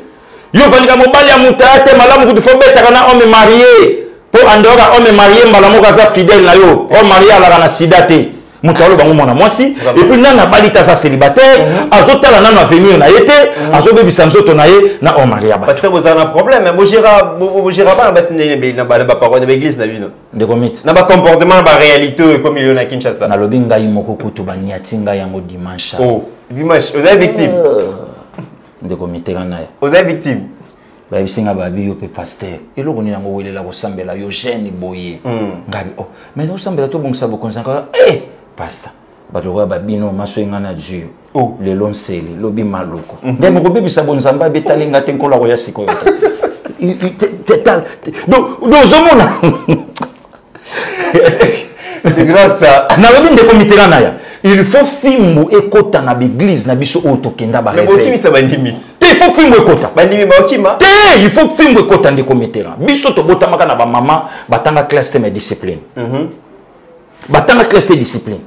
Yo vandika mobali ya mutate malamu kutu fo beta kana homme marié. Po andora homme marié malamu ka za fidèle na yo. Homme marié ala kana sidate. Moutalo bango mona mwasi et puis nana balita sa célibataire azotala nana avenir na yete azobebisa nzoto na ye na o maria ba. Parce que vous avez un problème, bo gera ba basi na ba parole de l'église na bino. De komit. Na ba comportement ba réalité comme il y a Kinshasa. Na lobi ngai moko kutu ba niatinga yango dimanche. Oh, dimanche, vous êtes victime. De komité kana ya. Vous êtes victime. Ba bisinga ba bi yo pe pasteur. Eloko ni nango welela ko sambela yo jeune boye. Ngabi oh, mais no sambela to bongisa bo konsanka pasteur. Batoko ba bino maso ngana Dieu. Oh, le lonseli, lobi maloko. Ndemo ko bebisa bo nzamba betalinga te nkola ko ya sikoyo. Donc zomona. C'est grave ça. Na lobi ndeko mitera ya. Il faut fimbu ekota na l'église na biso otokenda ba réveil. Mais ça va limite. Il faut fimbu ekota. Ba ndimi ba okima. Il faut fimbu ekota ndeko mitera. Biso to botamaka na ba mama batanga classe de discipline. Batanga classe de discipline.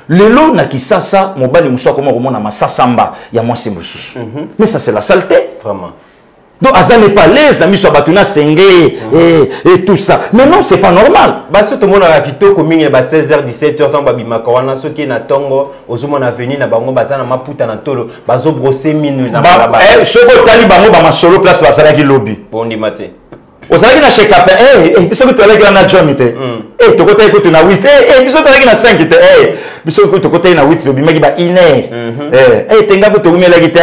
Lelo na kisasa mobali muso ko mona masasamba ya mwasi mususu. Mais ça c'est la saleté. Vraiment. Donc Aza n'est pas l'aise, la mise sur Batuna Senglé et tout ça. Mais non, c'est pas normal. Bah tout le monde a quitté comme il 16h 17h tant babi makawana ceux qui na tongo ozumo na venir na bango bazana maputa na tolo bazo brosser minu na ba ce ko tali bango ba masolo place basala ki lobby. Bon di matin. Osala ki na chez Capin biso ko tala ki na job te. To ko tala ko na 8 biso tala ki na 5 te. Biso ko to ko tala na 8 lobby maki ba 1h. Tenga ko to kumela ki te.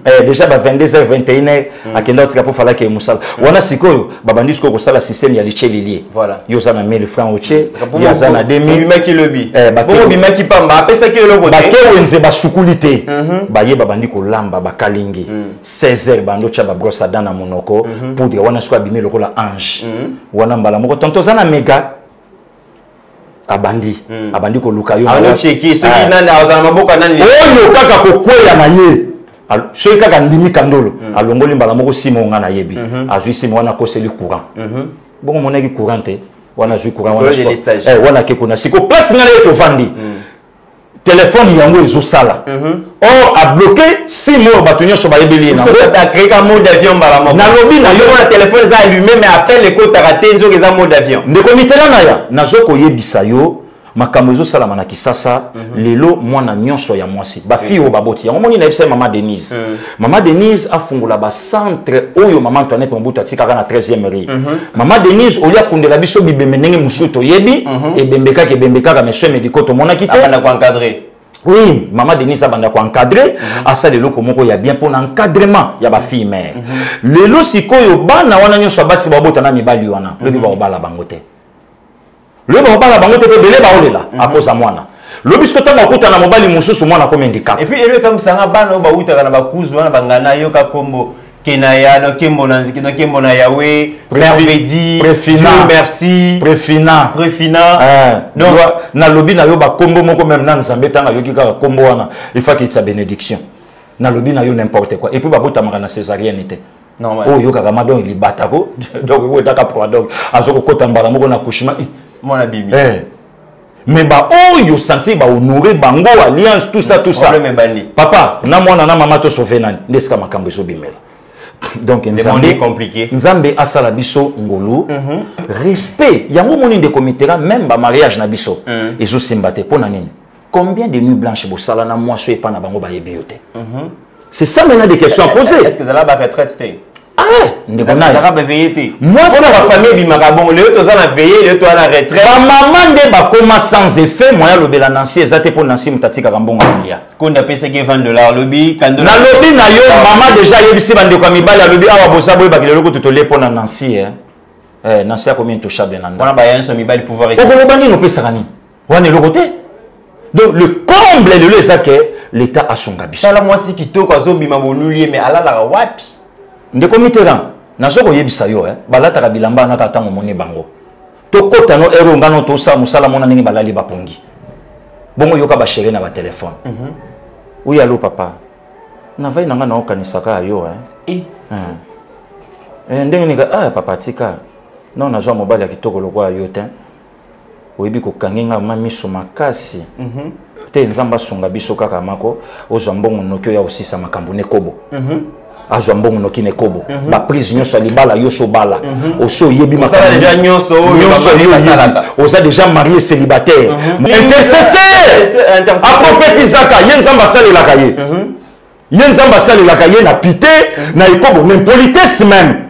Déjà ba 22h 21h akenda otika pour fala ke musala. Wana sikoyo babandi siko ko sala système ya liché lié. Voilà. Yo za na 1000 francs oche, ya za na 2000. Bimaki lobby. Bon bimaki pamba apesa ki lo ba ke wenze ba sukulité. Ba ye babandi ko lamba ba kalingi. 16h bando cha ba brossa dana monoko pour dire wana siko abimé lokola ange. Wana mbala moko tonto za na mega abandi ko luka yo. Alo cheki so ki nani azana maboka nani. Oyo kaka ko kweya na ye. Soki kaka ndimi kandolo alongoli mbala moko simo ngana yebi azui simo wana koseli courant bongo monaki courant te wana azui courant wana wana ke kuna siko place ngana yeto vandi téléphone yango ezo sala a bloqué simo batunyo so bayebeli na a créé un mode d'avion mbala moko na lobi na yo na téléphone za allumé mais après les côtes raté nzo keza mode d'avion ndeko mitela na ya nazoko yebisa yo makambo ezo salama na kisasa lelo mwana nyonso ya mwasi ba fille o baboti yango moni na ebisa mama Denise mama Denise afungula ba centre oyo mama Antoinette Mobutu atikaka na 13e rue mama Denise olia kundela biso bibembe ndenge musuto yebi ebembeka monsieur médicaux to mona kite abana ko encadrer. Oui, maman Denise abanda ko encadrer asa lelo komoko ya bien pour encadrement ya ba fille mère lelo sikoyo bana wana nyonso basi babota na mibali wana lobi ba obala bangote. Le bala bango te belé ba olela à cause à mwana. Le bisco tanga kuta na mobali mususu mwana comme handicap. Et puis ele comme sanga bana ba uta kana ba kuzu wana bangana yo ka kombo kenaya no kembo na nziki no kembo na yawe mervedi Dieu merci prefina donc na lobi na yo ba kombo moko même na nzambe tanga yo kika kombo wana il faut qu'il y ait bénédiction. Na lobi na yo n'importe quoi et puis ba bota makana césarienne était. Normal. Oh yo kaka madon il bata ko donc wo taka pro donc azoko kota mbala moko na kushima mon abimi. Mais bah oh yo senti bah honorer bango alliance tout ça papa na mwana na mama to sauver nani ndeska makambo so bimela donc nzambe compliqué nzambe asala biso ngolu respect yango moni de comitera même ba mariage na biso ezo simbate pona nini combien de nuits blanches bo sala na moi so epa na bango ba yebiote c'est ça maintenant des questions à poser. Est-ce que ça la ba retraite té ah ndeko na ça va veiller moi ça la famille bimakabon le to za na veiller le to na retraite ba maman nde ba koma sans effet moya lobela Nancy ezate pour Nancy mutatika kambonga lia konda pesa ke $20 lobby kando na lobby na yo maman déjà yebisi bande kwa mibali lobby awa bosa boye bakile loko tutole pour Nancy Nancy a combien touchable na ndana ba yanso mibali pouvoir ici ko lobani no pesa kani wana le côté donc le comble le ezake l'état a son gabiso sala moi si kitoko azobima bonulie mais alala wapi ndeko mitera nazoko yebisa yo balataka bilamba na katango moni bango to kota no ero ngano to sa musala mona ningi balali bapongi bongo yoka ba chérie na ba téléphone oui allô papa na vai nanga na okanisaka yo ndenge nika papa tika non nazwa mobali ya kitoko lokwa yo te oyebi ko kangenga mamiso makasi te nzamba songa biso kaka mako ozwa mbongo nokyo ya osisa makambo ne kobo azwa mbongo noki ne kobo ba prise nyonso libala yoso bala oso yebi makala déjà nyonso oza déjà marié célibataire intercesseur a prophétisaka yenzamba salelaka ye yenzamba salelaka ye na pité na ikobo même politesse même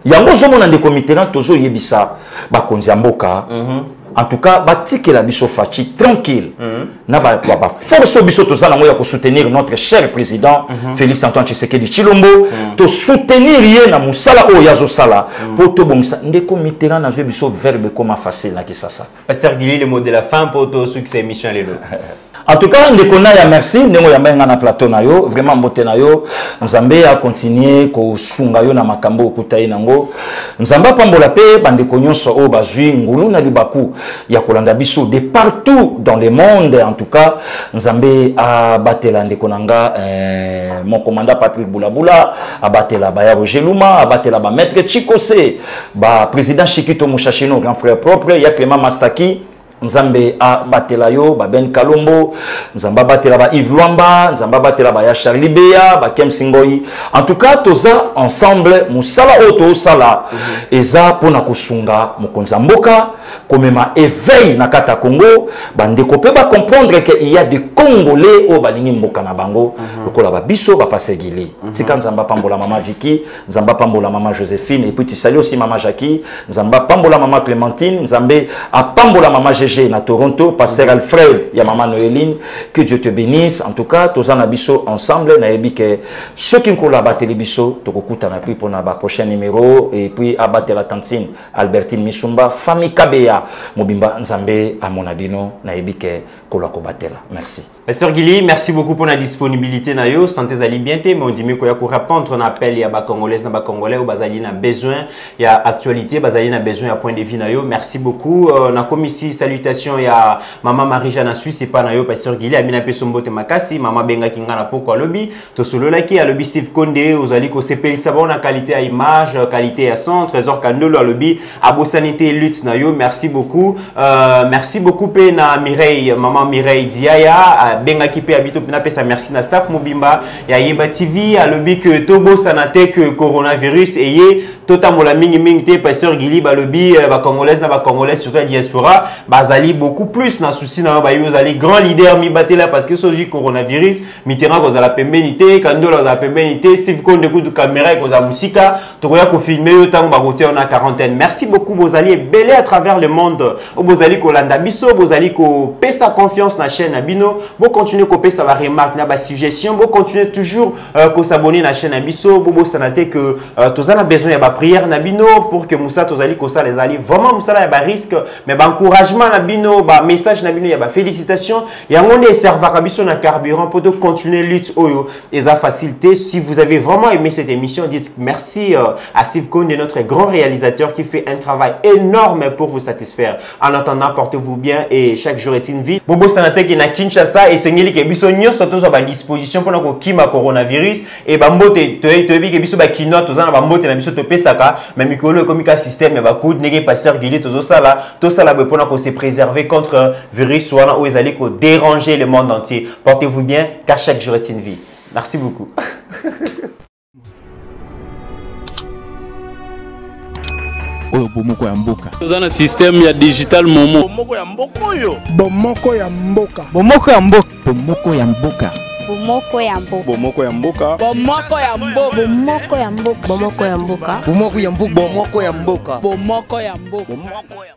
yango zomona ndeko mitterrand tozo yebisa bakonzi ya mboka en tout cas batikela biso faci tranquille na ba force biso tozana moya ko soutenir notre cher président Félix Antoine Tshisekedi Tshilombo to soutenir ye na musala o yazo sala pour to bongisa ndeko mitterrand na zo biso verbe comme facile na kisasa. Pasteur Guili, le mot de la fin pour to succès émission lelo. En tout cas, ndeko na ya merci ndeko ya menga na plateau na yo vraiment mbote na yo nzambe a continuer ko sunga yo na makambo okutai nango nzamba pambola pe bandeko nyonso o bazui ngulu na libaku ya kolanda biso de partout dans le monde. En tout cas nzambe a batela ndeko nanga mon commandant Patrick Boulabula a batela ba Roger Luma a batela ba maître Chikose ba président Chikito Mushashino grand frère propre ya Clément Mastaki Nzambe a batela yo ba Ben Kalombo, Nzamba batela ba Yves Luamba, Nzamba batela ba ya Charlie Beya, ba Kem Singoi. En tout cas, toza ensemble musala oto sala eza pona kusunga mokonza mboka komema éveil na kata Congo, bande ko pe ba comprendre que il y a des Congolais au balingi mboka na bango, lokola ba biso ba pasegili. Tika Nzamba pambola mama Vicky, Nzamba pambola mama Joséphine et puis tu salues aussi mama Jackie, Nzamba pambola mama Clémentine, Nzambe a pambola mama na Toronto, pasteur Alfred, ya maman Noéline, que Dieu te bénisse. En tout cas, tous en abisso ensemble, na ebi que ceux qui ont la batterie bisso, tokokuta na pri pour na ba prochain numéro et puis abattre la tantine Albertine Misumba, famille Kabeya, Mobimba Nzambe à mon abino, na ebi que kolako batela. Merci. Pasteur Guili, merci beaucoup pour la disponibilité na yo. Santé zali bien te, mais on dit mieux qu'il y a pour répondre un appel, il y a ba Congolais na ba Congolais ou bazali na besoin, il y a actualité, bazali na besoin, il y a point de vue na yo. Merci beaucoup. Na comme ici, salutations, il y a maman Marie-Jeanne Suisse et pas na yo, Pasteur Guili, Amina Pesombote Makasi, maman Benga Kingana Poko lobby, to solo laki à lobby Steve Condé, aux ali ko CPL savon na qualité à image, qualité à son, Trésor Kandolo à lobby, Abo Sanité Lutte na yo. Merci beaucoup. Merci beaucoup pe na Mireille, maman Mireille Diaya. Benga kipe habito na pesa merci na staff Mobimba ya Yeba TV a lobby que Tobo sanate que coronavirus et yé totamola mingi mingi te Pasteur Guili ba lobby ba congolaise na ba congolais surtout la diaspora bazali beaucoup plus na souci na ba yozali grand leader mi batela parce que soji coronavirus Mitterrand ko za la pembenité Kandolo za la pembenité Steve Konde ku du caméra ko za musika to koya ko filmer yo tango ba kotia na quarantaine. Merci beaucoup bozali belé à travers le monde bozali ko landa biso bozali ko pesa confiance na chaîne Abino. Vous continuez à copier ça va remarquer na ba suggestion, vous continuez toujours à s'abonner à la chaîne Abisso, bobo sanate que tous en a besoin ya ba prière na bino pour que Moussa tozali ko ça les ali vraiment Moussa ya ba risque mais ba encouragement na bino ba message na bino ya ba félicitations ya ngonde serveur Abisso na carburant pour de continuer lutte oyo et ça facilité. Si vous avez vraiment aimé cette émission, dites merci à Steve Konde, notre grand réalisateur qui fait un travail énorme pour vous satisfaire. En attendant, portez-vous bien et chaque jour est une vie. Bobo sanate qui na Kinshasa et sengeli ke biso nyonso tozo ba disposition pour ko kima coronavirus et ba mbote toyebi ke biso ba kino tozana ba mbote na biso to pesaka mais mikolo ekomika système ba coup nege Pasteur Guili tozo sala to sala be pona ko se préserver contre virus wana ou ezali ko déranger le monde entier. Portez-vous bien car chaque jour est une vie. Merci beaucoup. Oyo bomoko ya mboka. Tozana système ya digital momo. Bomoko ya mboko yo. Bomoko ya mboka. Bomoko ya mboka. Bomoko ya mboka. Bomoko ya mboka. Bomoko ya mboka. Bomoko ya mboka. Bomoko ya mboka. Bomoko ya mboka. Bomoko ya mboka. Bomoko ya mboka. Bomoko ya mboka. Bomoko ya